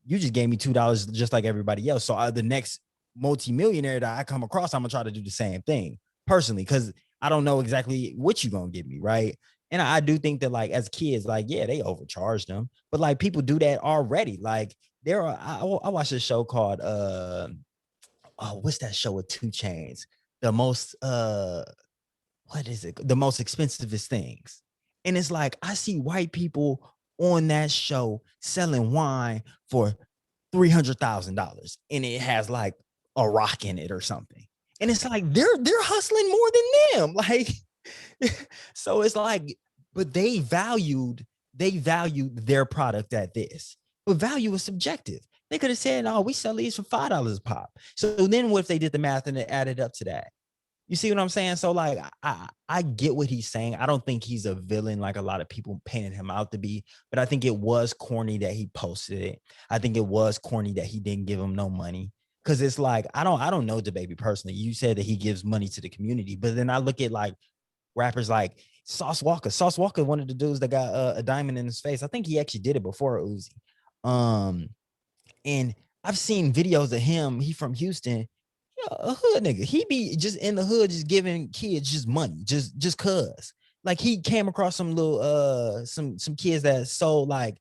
Speaker 4: you just gave me $2 just like everybody else. So the next multimillionaire that I come across, I'm gonna try to do the same thing personally, because I don't know exactly what you're gonna give me, right? And I do think that, like, as kids, like, yeah, they overcharge them, but like, people do that already. Like, I watched a show called what's that show with 2 Chainz? The most what is it? The Most Expensivest Things. And it's like, I see white people on that show selling wine for $300,000, and it has like a rock in it or something. And it's like, they're hustling more than them. Like, so it's like, but they valued their product at this. But value is subjective. They could have said, oh, we sell these for $5 a pop. So then what if they did the math and it added up to that? You see what I'm saying? So like, I get what he's saying. I don't think he's a villain like a lot of people painted him out to be, but I think it was corny that he posted it. I think it was corny that he didn't give him no money. Cause it's like, I don't know DaBaby personally. You said that he gives money to the community, but then I look at like rappers like Sauce Walker. Sauce Walker, one of the dudes that got a diamond in his face. I think he actually did it before Uzi. And I've seen videos of him. He from Houston. A hood nigga. He be just in the hood, just giving kids just money, just cause. Like, he came across some little some kids that sold, like,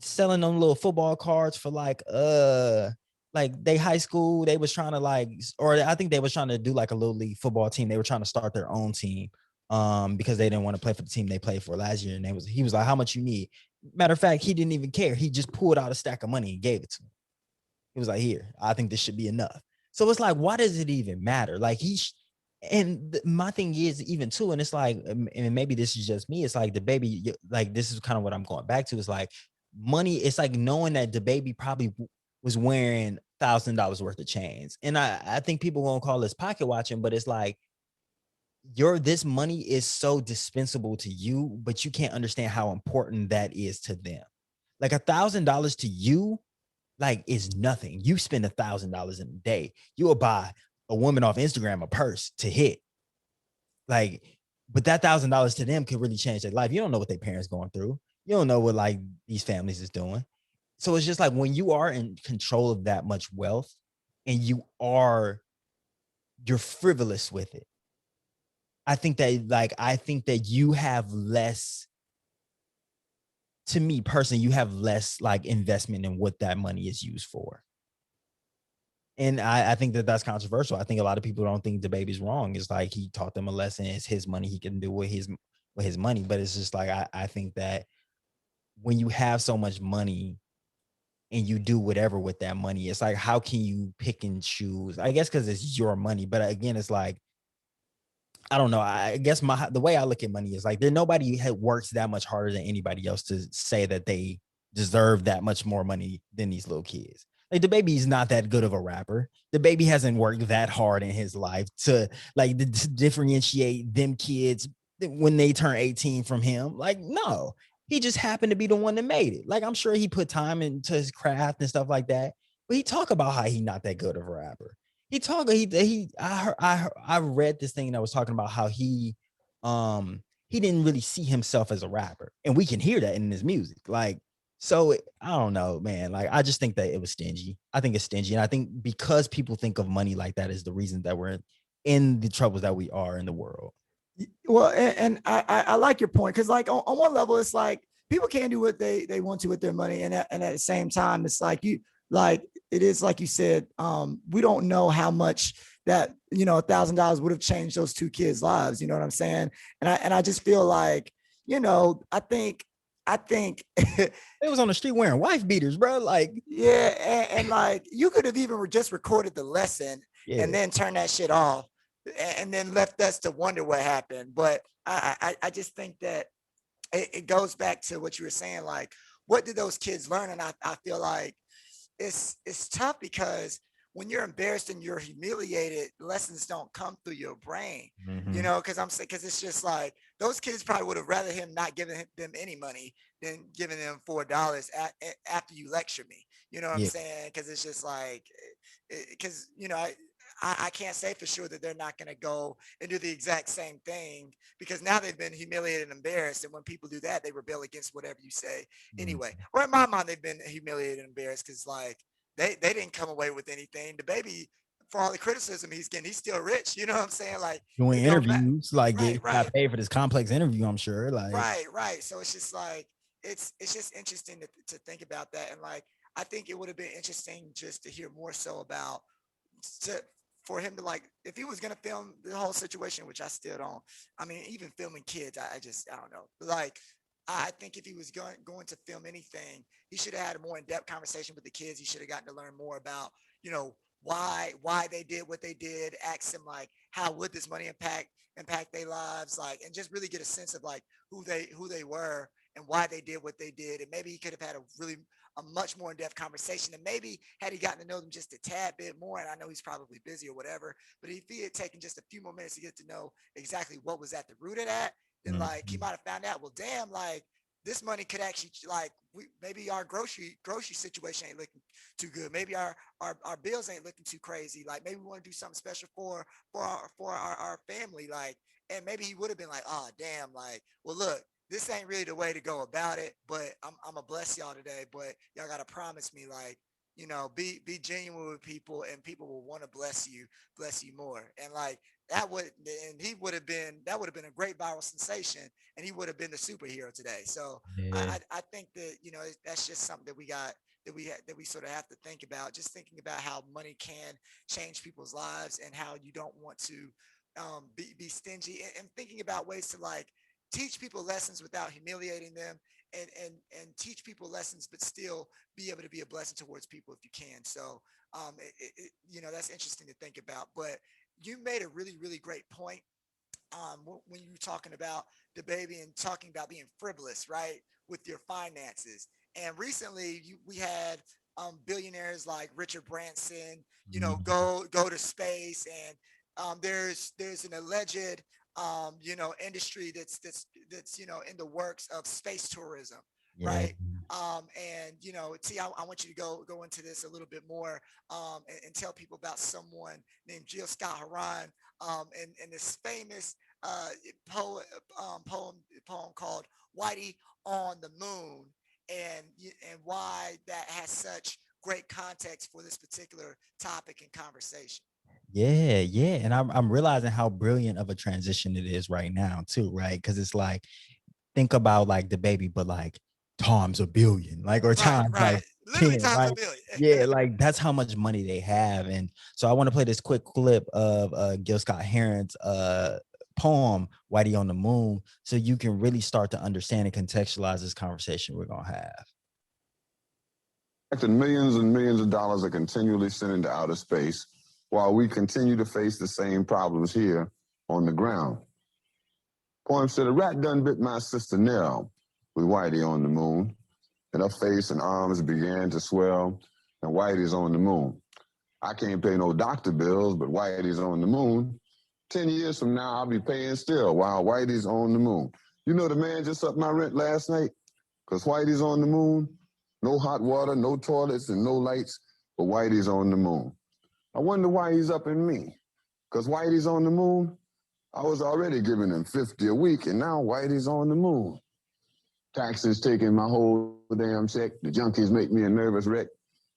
Speaker 4: selling them little football cards for like they high school. They was trying to like, or I think they was trying to do like a little league football team. They were trying to start their own team because they didn't want to play for the team they played for last year. And he was like, how much you need? Matter of fact, he didn't even care. He just pulled out a stack of money and gave it to him. He was like, here, I think this should be enough. So it's like, why does it even matter? Like, my thing is even too, and it's like, and maybe this is just me, it's like DaBaby, like, this is kind of what I'm going back to. It's like, money, it's like knowing that DaBaby probably was wearing $1,000 worth of chains. And I think people gonna call this pocket watching, but it's like, this money is so dispensable to you, but you can't understand how important that is to them. Like $1,000 to you, like, is nothing. You spend $1,000 in a day, you will buy a woman off Instagram a purse to hit. Like, but that $1,000 to them could really change their life. You don't know what their parents going through. You don't know what like these families is doing. So it's just like when you are in control of that much wealth and you're frivolous with it. I think that you have less, to me personally, you have less like investment in what that money is used for. And I think that that's controversial. I think a lot of people don't think the baby's wrong. It's like he taught them a lesson. It's his money. He can do with his money. But it's just like, I think that when you have so much money and you do whatever with that money, it's like, how can you pick and choose? I guess because it's your money. But again, it's like, I don't know. I guess the way I look at money is like nobody works that much harder than anybody else to say that they deserve that much more money than these little kids. Like the baby's not that good of a rapper. The baby hasn't worked that hard in his life to like to differentiate them kids when they turn 18 from him. Like, no, he just happened to be the one that made it. Like, I'm sure he put time into his craft and stuff like that. But he talk about how he not that good of a rapper. I read this thing that was talking about how he didn't really see himself as a rapper, and we can hear that in his music. Like, so I don't know, man. Like, I just think that it was stingy. I think it's stingy, and I think because people think of money like that is the reason that we're in the troubles that we are in the world.
Speaker 3: Well, and I like your point, because like on one level, it's like people can do what they want to with their money, and at the same time, it's like it is like you said, we don't know how much that $1,000 would have changed those two kids' lives. You know what I'm saying? And I just feel like, I think
Speaker 4: it was on the street wearing wife beaters, bro. Like,
Speaker 3: yeah, and like you could have even just recorded the lesson and then turned that shit off and then left us to wonder what happened. But I just think that it goes back to what you were saying, like, what did those kids learn? And I feel like it's tough, because when you're embarrassed and you're humiliated, lessons don't come through your brain, because it's just like those kids probably would have rather him not giving them any money than giving them $4 after you lecture me. You know what I'm saying? Because it's just like, because I can't say for sure that they're not going to go and do the exact same thing, because now they've been humiliated and embarrassed. And when people do that, they rebel against whatever you say anyway. Or in my mind, they've been humiliated and embarrassed because like they didn't come away with anything. The baby, for all the criticism he's getting, he's still rich. You know what I'm saying? Like
Speaker 4: doing interviews, like got paid for this complex interview, I'm sure. Like
Speaker 3: right. So it's just like it's just interesting to think about that. And like I think it would have been interesting just to hear more so about for him to, like, if he was going to film the whole situation, which I still don't, I mean, even filming kids, I don't know. Like, I think if he was going to film anything, he should have had a more in-depth conversation with the kids. He should have gotten to learn more about, why they did what they did. Ask them, like, how would this money impact their lives, like, and just really get a sense of like who they were and why they did what they did. And maybe he could have had a much more in-depth conversation. And maybe had he gotten to know them just a tad bit more, and I know he's probably busy or whatever, but if he had taken just a few more minutes to get to know exactly what was at the root of that, then like he might have found out, well, damn, like this money could actually, like, maybe our grocery situation ain't looking too good. Maybe our bills ain't looking too crazy. Like maybe we want to do something special for our family. Like, and maybe he would have been like, oh damn, like, well, look, this ain't really the way to go about it, but I'm gonna bless y'all today. But y'all gotta promise me, like, be genuine with people, and people will want to bless you more. And like that would have been a great viral sensation, and he would have been the superhero today. So I think that that's just something that we sort of have to think about. Just thinking about how money can change people's lives, and how you don't want to be stingy, and thinking about ways to, like, teach people lessons without humiliating them, and teach people lessons, but still be able to be a blessing towards people if you can. So, that's interesting to think about. But you made a really, really great point when you were talking about the baby and talking about being frivolous, right, with your finances. And recently, we had billionaires like Richard Branson, go to space, and there's an alleged industry that's in the works of space tourism,
Speaker 4: Yeah.
Speaker 3: right? And T, I want you to go into this a little bit more, and tell people about someone named Jill Scott Heron, and this famous poem poem called Whitey on the Moon, and why that has such great context for this particular topic and conversation.
Speaker 4: Yeah, yeah. And I'm realizing how brilliant of a transition it is right now, too, right? Because it's like, think about like the baby, but like times a billion, like, or
Speaker 3: Right,
Speaker 4: times
Speaker 3: right.
Speaker 4: like
Speaker 3: Literally
Speaker 4: 10,
Speaker 3: times a
Speaker 4: right?
Speaker 3: billion.
Speaker 4: Yeah, like that's how much money they have. And so I want to play this quick clip of Gil Scott Heron's poem, Whitey on the Moon, so you can really start to understand and contextualize this conversation we're gonna have.
Speaker 9: And millions and millions of dollars are continually sent into outer space while we continue to face the same problems here on the ground. Poem said, a rat done bit my sister Nell with Whitey on the moon, and her face and arms began to swell, and Whitey's on the moon. I can't pay no doctor bills, but Whitey's on the moon. 10 years from now, I'll be paying still while Whitey's on the moon. You know, the man just upped my rent last night because Whitey's on the moon. No hot water, no toilets, and no lights, but Whitey's on the moon. I wonder why he's upping me, because Whitey's on the moon. I was already giving him 50 a week, and now Whitey's on the moon. Taxes taking my whole damn check. The junkies make me a nervous wreck.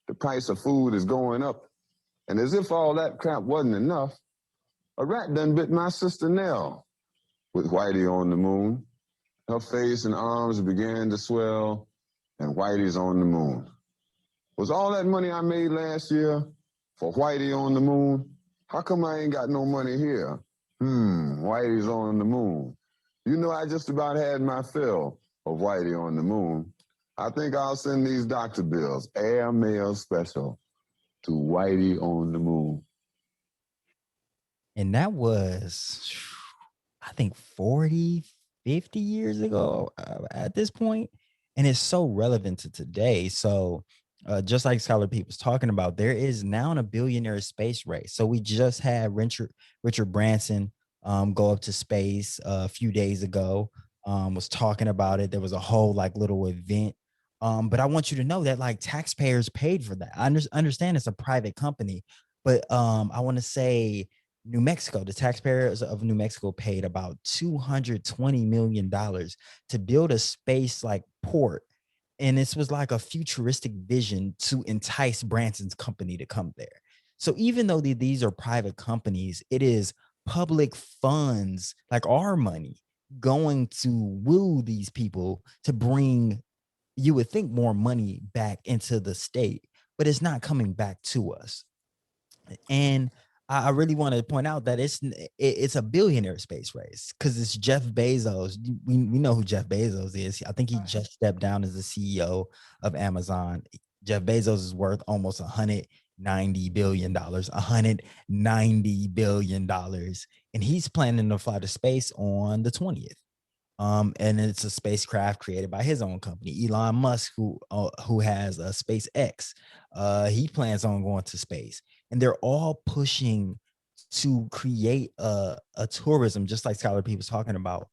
Speaker 9: The price of food is going up. And as if all that crap wasn't enough, a rat done bit my sister Nell with Whitey on the moon. Her face and arms began to swell, and Whitey's on the moon. Was all that money I made last year for Whitey on the moon? How come I ain't got no money here? Whitey's on the moon. You know, I just about had my fill of Whitey on the moon. I think I'll send these doctor bills, air mail special, to Whitey on the moon.
Speaker 4: And that was, I think, 40, 50 years ago at this point. And it's so relevant to today. So just like Scholar Pete was talking about, there is now a billionaire space race. So we just had Richard Branson go up to space a few days ago, was talking about it. There was a whole like little event. But I want you to know that like taxpayers paid for that. I understand it's a private company, but I want to say New Mexico, the taxpayers of New Mexico paid about $220 million to build a space like port. And this was like a futuristic vision to entice Branson's company to come there. So even though these are private companies, it is public funds, like our money, going to woo these people to bring, you would think, more money back into the state, but it's not coming back to us. And I really want to point out that it's a billionaire space race because it's Jeff Bezos. We know who Jeff Bezos is. I think he just stepped down as the CEO of Amazon. Jeff Bezos is worth almost $190 billion, $190 billion. And he's planning to fly to space on the 20th. And it's a spacecraft created by his own company, Elon Musk, who has a SpaceX. He plans on going to space, and they're all pushing to create a tourism, just like Scholar P was talking about,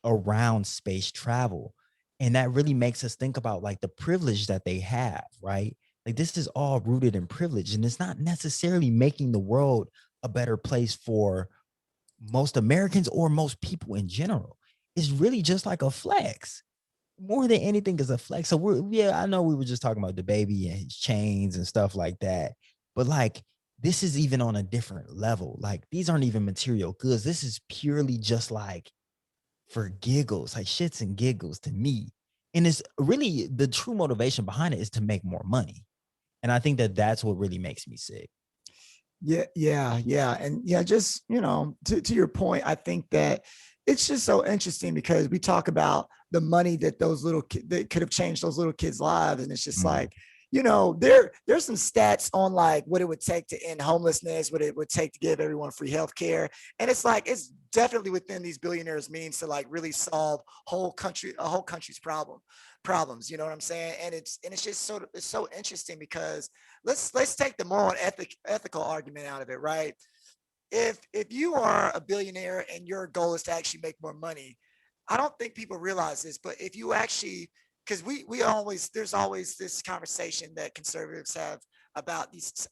Speaker 4: around space travel. And that really makes us think about like the privilege that they have, right? Like this is all rooted in privilege, and it's not necessarily making the world a better place for most Americans or most people in general. It's really just like a flex. More than anything is a flex. So I know we were just talking about the baby and his chains and stuff like that, but like this is even on a different level. Like these aren't even material goods. This is purely just like for giggles, like shits and giggles to me. And it's really the true motivation behind it is to make more money. And I think that that's what really makes me sick.
Speaker 3: Yeah. And just, to your point, I think that it's just so interesting because we talk about the money that those little kids that could have changed those little kids' lives. And it's just like, there's some stats on like what it would take to end homelessness, what it would take to give everyone free healthcare. And it's like, it's definitely within these billionaires' means to like really solve a whole country's problems. You know what I'm saying? And it's just it's so interesting because let's take the moral and ethical argument out of it, right? if you are a billionaire and your goal is to actually make more money, I don't think people realize this, but if you actually, because we always, there's always this conversation that conservatives have about these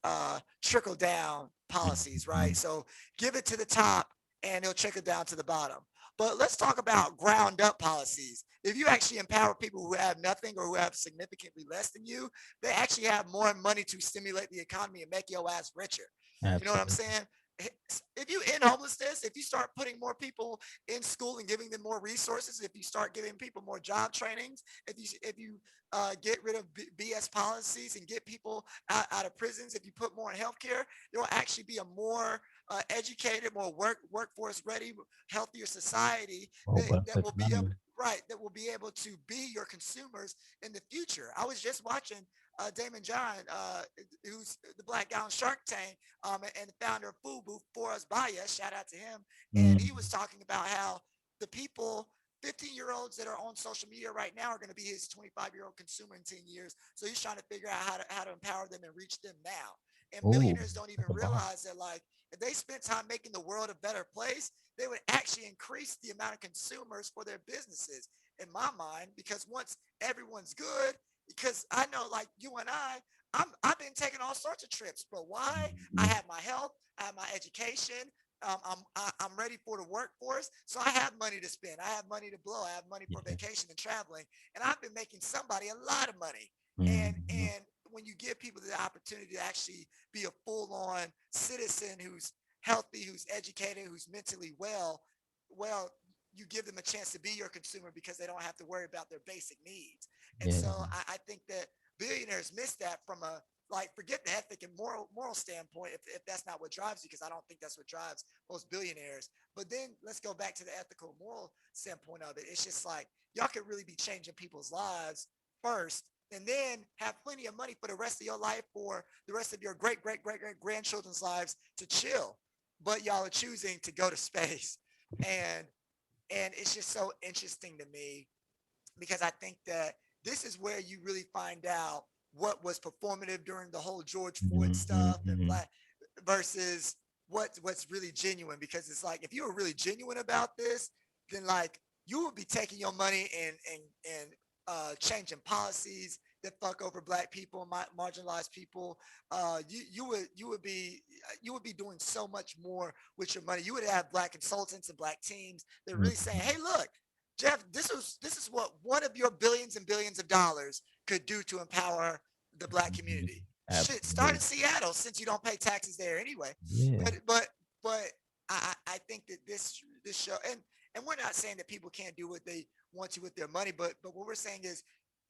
Speaker 3: trickle down policies, right? So give it to the top and it'll trickle down to the bottom. But let's talk about ground up policies. If you actually empower people who have nothing or who have significantly less than you, they actually have more money to stimulate the economy and make your ass richer.
Speaker 4: Absolutely.
Speaker 3: You know what I'm saying? If you end homelessness, if you start putting more people in school and giving them more resources, if you start giving people more job trainings, if you get rid of BS policies and get people out of prisons, if you put more in healthcare, there will actually be a more educated, more workforce ready, healthier society that will be able, right, that will be able to be your consumers in the future. I was just watching Damon John, who's the black guy on Shark Tank, and the founder of Food Booth, For Us By Us, shout out to him. And he was talking about how the people, 15-year-olds that are on social media right now are going to be his 25-year-old consumer in 10 years. So he's trying to figure out how to empower them and reach them now. And billionaires don't even realize that, like, if they spent time making the world a better place, they would actually increase the amount of consumers for their businesses, in my mind, because once everyone's good, because I know, like you and I've been taking all sorts of trips, but why? I have my health, I have my education, I'm ready for the workforce, so I have money to spend, I have money to blow, I have money for vacation and traveling, and I've been making somebody a lot of money. And when you give people the opportunity to actually be a full-on citizen who's healthy, who's educated, who's mentally well, you give them a chance to be your consumer because they don't have to worry about their basic needs. And so I think that billionaires miss that from a, like, forget the ethic and moral standpoint if that's not what drives you, because I don't think that's what drives most billionaires. But then let's go back to the ethical, moral standpoint of it. It's just like, y'all could really be changing people's lives first, and then have plenty of money for the rest of your life, for the rest of your great grandchildren's lives to chill. But y'all are choosing to go to space. And it's just so interesting to me, because I think that this is where you really find out what was performative during the whole George Floyd stuff and black versus what's really genuine. Because it's like, if you were really genuine about this, then, like, you would be taking your money and changing policies that fuck over black people, marginalized people. You would be doing so much more with your money. You would have black consultants and black teams that are really saying, hey, look, Jeff, this is what one of your billions and billions of dollars could do to empower the black community. Absolutely. Shit, start in Seattle, since you don't pay taxes there anyway. Yeah. But I think that this show, and we're not saying that people can't do what they want to with their money, but what we're saying is,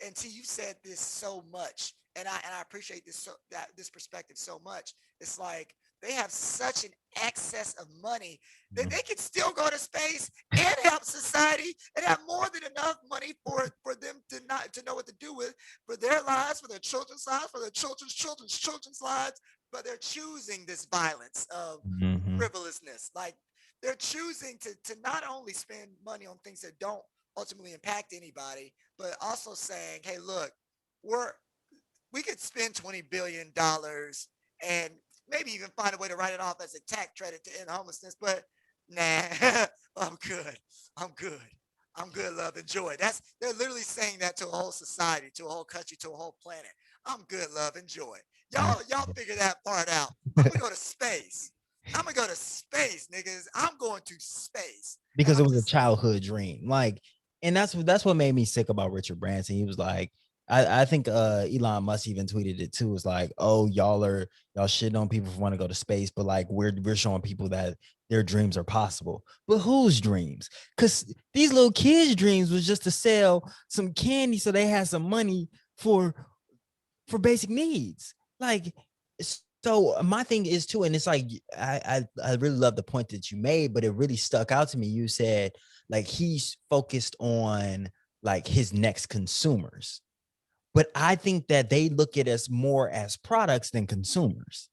Speaker 3: and T, you said this so much, and I appreciate this perspective so much. It's like, they have such an excess of money that they can still go to space and help society and have more than enough money for them to know what to do with, for their lives, for their children's lives, for their children's lives. But they're choosing this violence of frivolousness. Like, they're choosing to not only spend money on things that don't ultimately impact anybody, but also saying, hey, look, we could spend $20 billion and maybe even find a way to write it off as a tax credit to end homelessness. But nah, I'm good, love, enjoy. They're literally saying that to a whole society, to a whole country, to a whole planet. I'm good, love, enjoy. Y'all figure that part out. I'm gonna go to space. Niggas. I'm going to space.
Speaker 4: Because it was a childhood dream. Like, and that's what made me sick about Richard Branson. He was like, I think Elon Musk even tweeted it too. It's like, oh, y'all shitting on people who want to go to space, but like we're showing people that their dreams are possible. But whose dreams? Because these little kids' dreams was just to sell some candy so they had some money for basic needs. Like, so my thing is too, and it's like, I really love the point that you made, but it really stuck out to me. You said, like, he's focused on like his next consumers. But I think that they look at us more as products than consumers.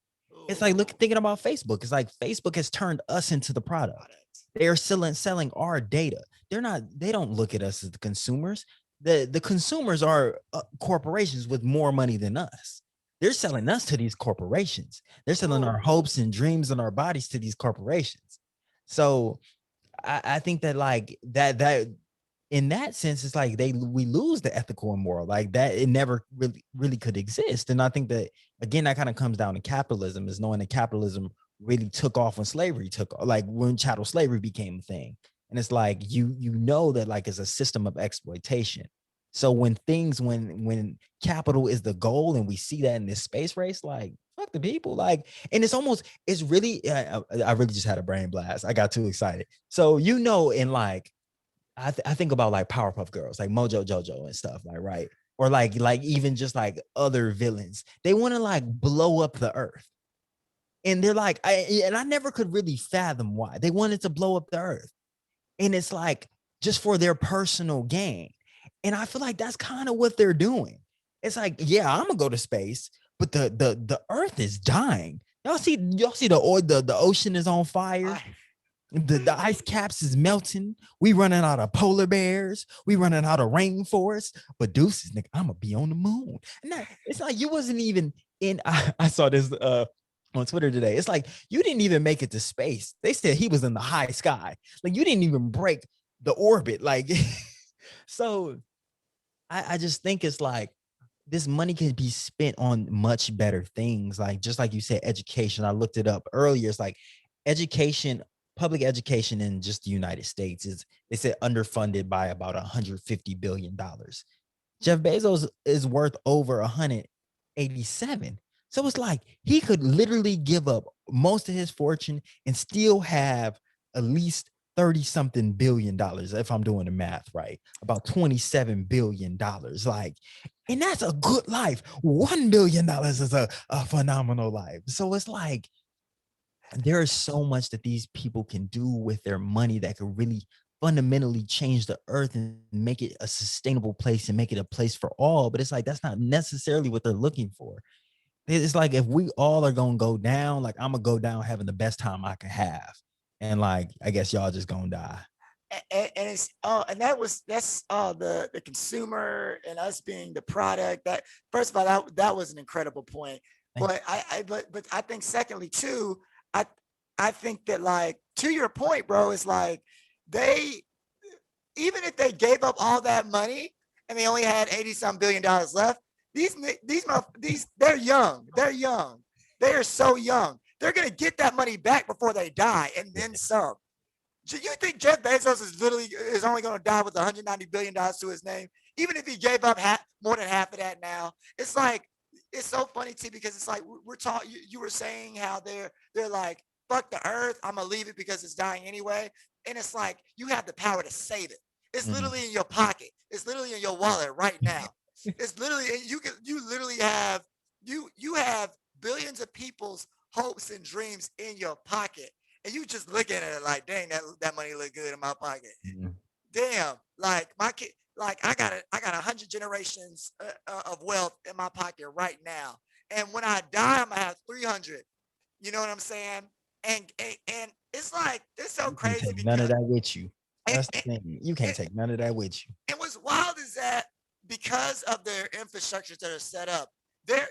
Speaker 4: It's like, thinking about Facebook. It's like Facebook has turned us into the product. They're selling our data. They don't look at us as the consumers. The consumers are corporations with more money than us. They're selling us to these corporations. They're selling our hopes and dreams and our bodies to these corporations. So I think that like that in that sense, it's like we lose the ethical and moral, like that it never really could exist. And I think that again, that kind of comes down to capitalism, is knowing that capitalism really took off when slavery took off, like when chattel slavery became a thing. And it's like you know that like it's a system of exploitation. So when capital is the goal, and we see that in this space race, like fuck the people, like, and it's really, I really just had a brain blast. I got too excited. So in like, I think about like Powerpuff Girls, like Mojo Jojo and stuff, like right, or like even just like other villains, they want to like blow up the earth, and they're like, I never could really fathom why they wanted to blow up the earth, and it's like just for their personal gain. And I feel like that's kind of what they're doing. It's like, yeah, I'm gonna go to space, but the earth is dying. Y'all see the ocean is on fire. The ice caps is melting. We running out of polar bears. We running out of rainforests. But deuces, nigga, I'm gonna be on the moon. And it's like you wasn't even in. I saw this on Twitter today. It's like you didn't even make it to space. They said he was in the high sky. Like you didn't even break the orbit. Like so. I just think it's like this money can be spent on much better things. Like, just like you said, education. I looked it up earlier. It's like education, public education in just the United States they said underfunded by about $150 billion. Jeff Bezos is worth over 187. So it's like he could literally give up most of his fortune and still have at least 30 something billion dollars, if I'm doing the math right, about $27 billion. Like, and that's a good life. $1 billion is a phenomenal life. So it's like there is so much that these people can do with their money that could really fundamentally change the earth and make it a sustainable place and make it a place for all. But it's like that's not necessarily what they're looking for. It's like if we all are gonna go down, like I'm gonna go down having the best time I can have. And like, I guess y'all just gonna die.
Speaker 3: And it's and that's the consumer and us being the product. That first of all, that was an incredible point. But but I think secondly too, I think that like to your point, bro, it's like they, even if they gave up all that money and they only had 80-some billion dollars left, these they're young. They are so young. They're going to get that money back before they die and then some. Do you think Jeff Bezos is only going to die with $190 billion to his name? Even if he gave up more than half of that now, it's like, it's so funny too, because it's like, we're talking, you were saying how they're like, fuck the earth, I'm going to leave it because it's dying anyway. And it's like, you have the power to save it. It's literally in your pocket. It's literally in your wallet right now. It's literally, you literally have, you have billions of people's hopes and dreams in your pocket, and you just looking at it like, dang, that money look good in my pocket. Damn, like my kid, like I got 100 generations of wealth in my pocket right now, and when I die, I'm gonna have 300. You know what I'm saying? And it's like, it's so crazy.
Speaker 4: None of that with you. That's the thing. You can't take none of that with you.
Speaker 3: And what's wild is that because of their infrastructures that are set up, their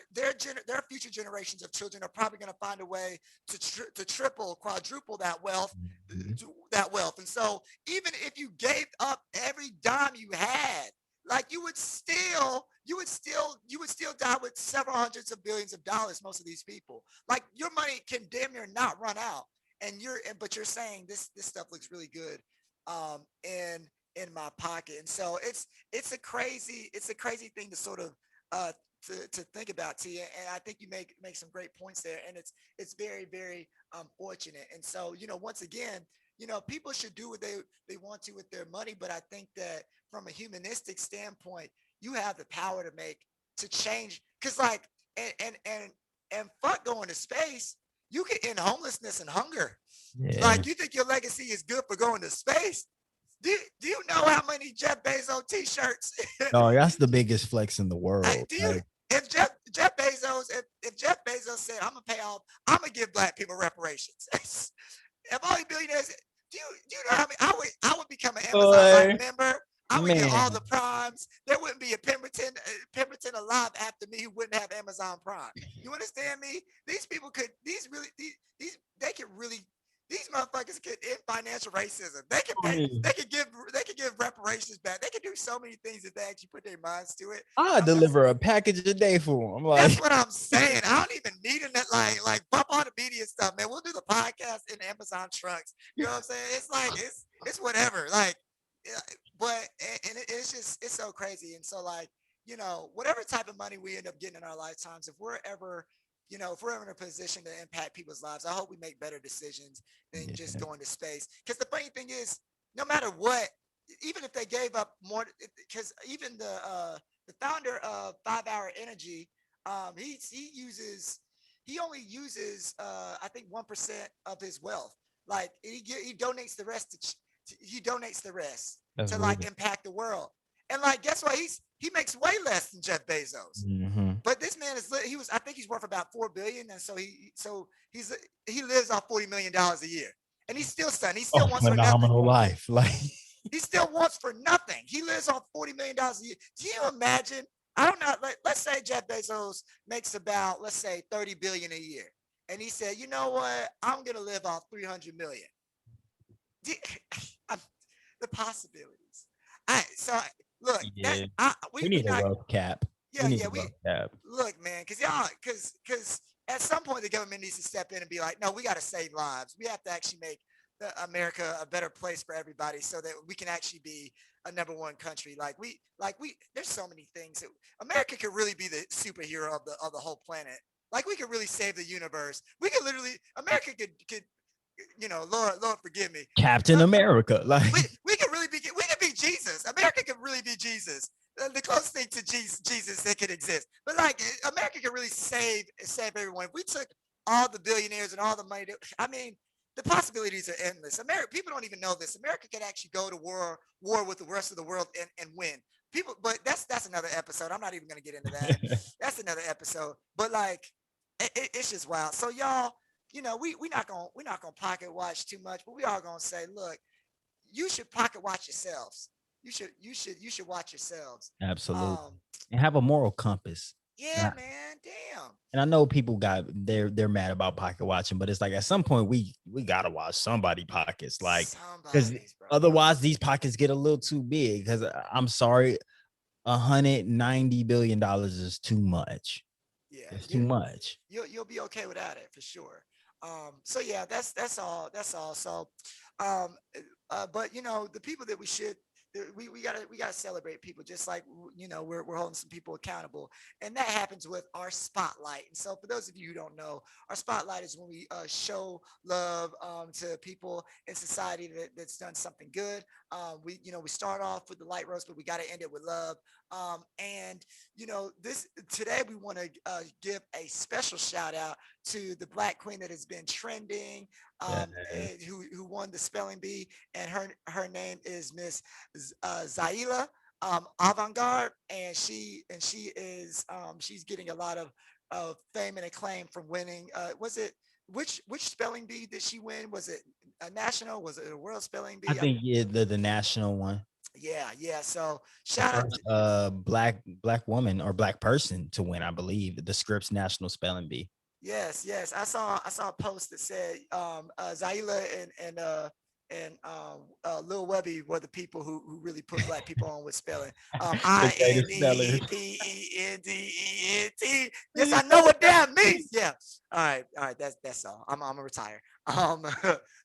Speaker 3: future generations of children are probably going to find a way to triple, quadruple that wealth, And so even if you gave up every dime you had, like you would still die with several hundreds of billions of dollars. Most of these people, like your money can damn near not run out, but you're saying this stuff looks really good in my pocket. And so it's a crazy thing to sort of to think about, Tia, and I think you make some great points there, and it's very, very fortunate. And so, once again, people should do what they want to with their money, but I think that from a humanistic standpoint, you have the power to change, because like and fuck going to space, you can end homelessness and hunger. Yeah. Like, you think your legacy is good for going to space? Do you know how many Jeff Bezos t-shirts?
Speaker 4: No, that's the biggest flex in the world.
Speaker 3: If Jeff Bezos said, I'm gonna give black people reparations. If all the billionaires, do you know how many? I would become an Amazon member. I would get all the Prime. times there wouldn't be a Pemberton alive after me who wouldn't have Amazon Prime. You understand me? These people could, they could really, these motherfuckers could end financial racism. They could pay, they could give reparations back. They could do so many things if they actually put their minds to it.
Speaker 4: I deliver a package a day for them. Like,
Speaker 3: that's what I'm saying. I don't even need it. Like bump all the media stuff, man. We'll do the podcast in Amazon trucks. You know what I'm saying? It's like it's whatever. Like, but it's just it's so crazy. And so like, you know, whatever type of money we end up getting in our lifetimes, if we're ever in a position to impact people's lives, I hope we make better decisions than just going to space. Because the funny thing is, no matter what, even if they gave up more, because even the founder of 5 Hour Energy, he only uses I think 1% of his wealth. Like he donates the rest to like impact the world. And like, guess what? He makes way less than Jeff Bezos.
Speaker 4: Mm-hmm.
Speaker 3: But this man I think he's worth about $4 billion, and so he lives off $40 million a year, and he's still wants for nothing.
Speaker 4: Phenomenal life, like
Speaker 3: he still wants for nothing. He lives on $40 million a year. Do you imagine? I don't know. Let's say Jeff Bezos makes about, let's say, $30 billion a year, and he said, you know what? I'm gonna live off $300 million. The possibilities. Look,
Speaker 4: we need a wealth cap.
Speaker 3: Look, man, because at some point the government needs to step in and be like, no, we got to save lives. We have to actually make America a better place for everybody, so that we can actually be a #1 country. There's so many things that America could really be the superhero of the whole planet. Like, we could really save the universe. We could literally, America could Lord forgive me,
Speaker 4: Captain America. Like,
Speaker 3: we could be Jesus. America could really be Jesus. The closest thing to Jesus that could exist. But like, America could really save everyone. If we took all the billionaires and all the money, the possibilities are endless. People don't even know this. America could actually go to war with the rest of the world and win. But that's another episode. I'm not even going to get into that. That's another episode. But like, it's just wild. So y'all, we're not gonna pocket watch too much, but we are gonna say, look, you should pocket watch yourselves. You should watch yourselves.
Speaker 4: Absolutely. And have a moral compass.
Speaker 3: Yeah, man. Damn.
Speaker 4: And I know people they're mad about pocket watching, but it's like, at some point we gotta watch somebody pockets, like, because otherwise these pockets get a little too big. Because I'm sorry, $190 billion is too much. Yeah, it's too much.
Speaker 3: You'll be okay without it for sure. So yeah, that's all. So, but the people that we gotta celebrate people, just like we're holding some people accountable, and that happens with our spotlight. And so, for those of you who don't know, our spotlight is when we show love to people in society that's done something good. We start off with the light roast, but we got to end it with love. And today we want to give a special shout out to the Black queen that has been trending, who won the spelling bee, and her name is Miss Zaila, Avant-Garde, and she's getting a lot of fame and acclaim from winning. Which spelling bee did she win? Was it a national? Was it a world spelling bee?
Speaker 4: I think the national one.
Speaker 3: Yeah. So shout out
Speaker 4: to black woman or black person to win, I believe, the Scripps National Spelling Bee.
Speaker 3: Yes. I saw a post that said Zaila and Lil Webby were the people who really put Black people on with spelling. INDEPENDENT. Yes, I know what that means. Yeah. All right. That's all. I'm gonna retire.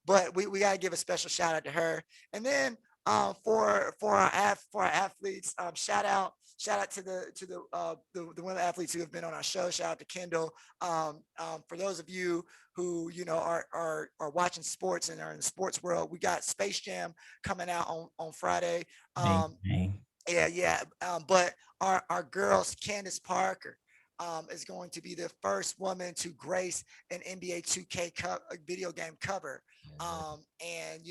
Speaker 3: But we gotta give a special shout out to her, and then for our athletes, shout out to the women athletes who have been on our show. Shout out to Kendall. For those of you who are watching sports and are in the sports world, we got Space Jam coming out on Friday. Yeah. But our girls, Candace Parker, is going to be the first woman to grace an NBA 2K video game cover. And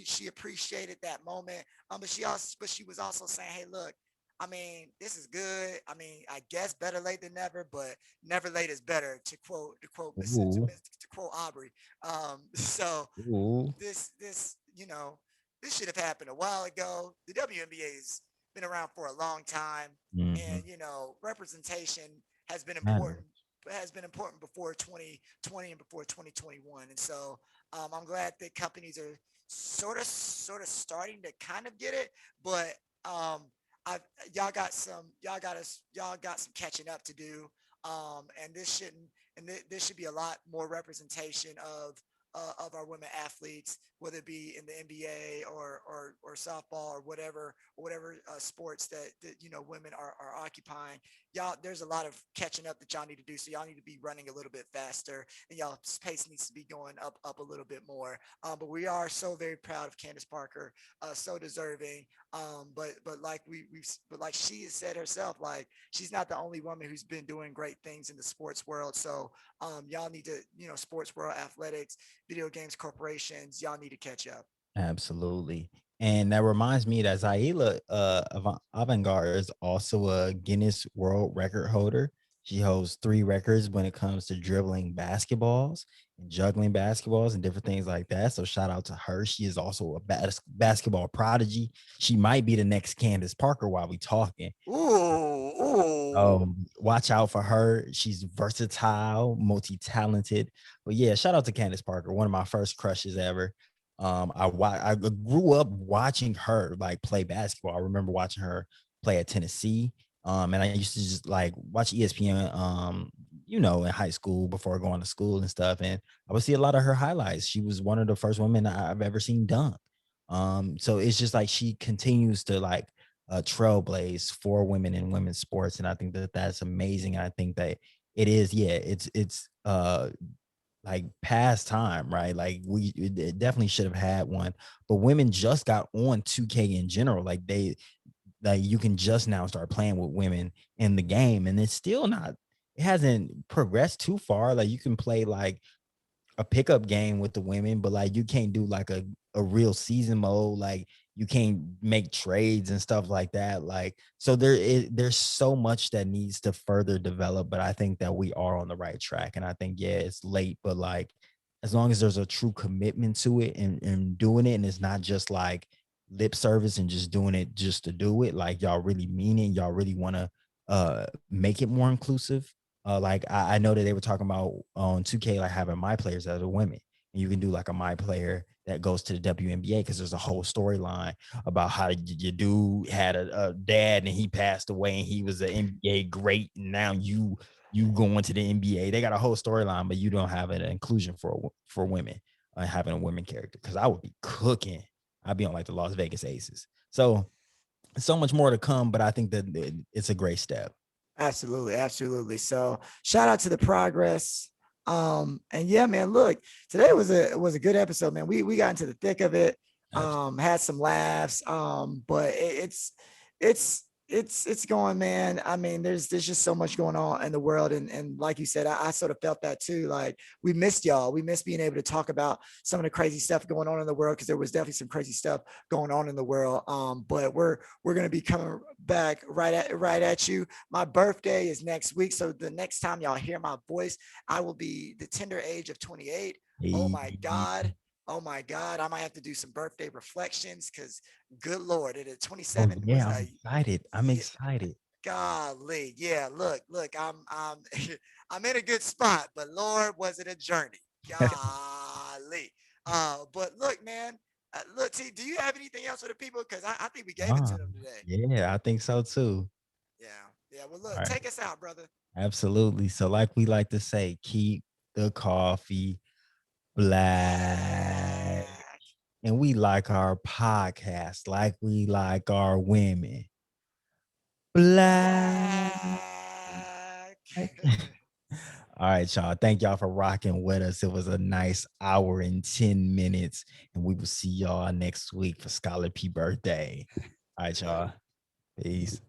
Speaker 3: she appreciated that moment. But she was also saying, hey, look, this is good. I guess better late than never, but never late is better, to quote Aubrey. So this this should have happened a while ago. The WNBA's been around for a long time, and representation has been important. Has been important before 2020 and before 2021, and so I'm glad that companies are sort of starting to kind of get it, but I y'all got some catching up to do, and this should be a lot more representation of our women athletes, whether it be in the NBA or softball or whatever sports that women are occupying. Y'all, there's a lot of catching up that y'all need to do. So y'all need to be running a little bit faster, and y'all pace needs to be going up a little bit more. But we are so very proud of Candace Parker, so deserving. But like she has said herself, like she's not the only woman who's been doing great things in the sports world. So y'all need to, sports world, athletics, video games corporations, y'all need to catch up.
Speaker 4: Absolutely. And that reminds me that Zaila Avant-Garde is also a Guinness World Record holder. She holds 3 records when it comes to dribbling basketballs and juggling basketballs and different things like that. So shout out to her. She is also a basketball prodigy. She might be the next Candace Parker while we talking.
Speaker 3: Ooh.
Speaker 4: Watch out for her. She's versatile, multi-talented. But yeah, shout out to Candace Parker, one of my first crushes ever. I grew up watching her like play basketball. I remember watching her play at Tennessee. And I used to just like watch ESPN, in high school before going to school and stuff. And I would see a lot of her highlights. She was one of the first women I've ever seen dunk. So it's just like she continues to like trailblaze for women in women's sports. And I think that that's amazing. I think that it is, it's like past time, right? Like we definitely should have had one, but women just got on 2K in general. Like you can just now start playing with women in the game, and it's still not, it hasn't progressed too far. Like you can play like a pickup game with the women, but like you can't do like a real season mode. Like you can't make trades and stuff like that. Like, so there's so much that needs to further develop, but I think that we are on the right track. And I think, yeah, it's late, but like, as long as there's a true commitment to it and doing it, and it's not just like lip service and just doing it just to do it, like y'all really mean it, y'all really want to make it more inclusive. Like I know that they were talking about on 2K, like having my players that are women, and you can do like a my player that goes to the WNBA, because there's a whole storyline about how your dude had a dad and he passed away and he was an NBA great, and now you going to the NBA. They got a whole storyline, but you don't have an inclusion for women, having a women character, because I would be cooking. I'd be on like the Las Vegas Aces. So much more to come, but I think that it's a great step.
Speaker 3: Absolutely. So shout out to the progress. And yeah, man, look, today was a good episode, man. We got into the thick of it, had some laughs, but it's going, man. I mean, there's just so much going on in the world. And like you said, I sort of felt that too. Like we missed y'all. We missed being able to talk about some of the crazy stuff going on in the world, because there was definitely some crazy stuff going on in the world. But we're going to be coming back right at you. My birthday is next week. So the next time y'all hear my voice, I will be the tender age of 28. Oh my God. I might have to do some birthday reflections, because good Lord, at 27.
Speaker 4: Yeah, I'm excited.
Speaker 3: Golly. Yeah, look, I'm I'm in a good spot, but Lord, was it a journey. Golly. But look, man, look, T, do you have anything else for the people? Because I think we gave it to them today.
Speaker 4: Yeah, I think so too.
Speaker 3: Yeah. Well, look, take us out, brother.
Speaker 4: Absolutely. So like we like to say, keep the coffee black. And we like our podcast like we like our women black. All right, y'all. Thank y'all for rocking with us. It was a nice hour and 10 minutes. And we will see y'all next week for Scholar P birthday. All right, y'all. Peace.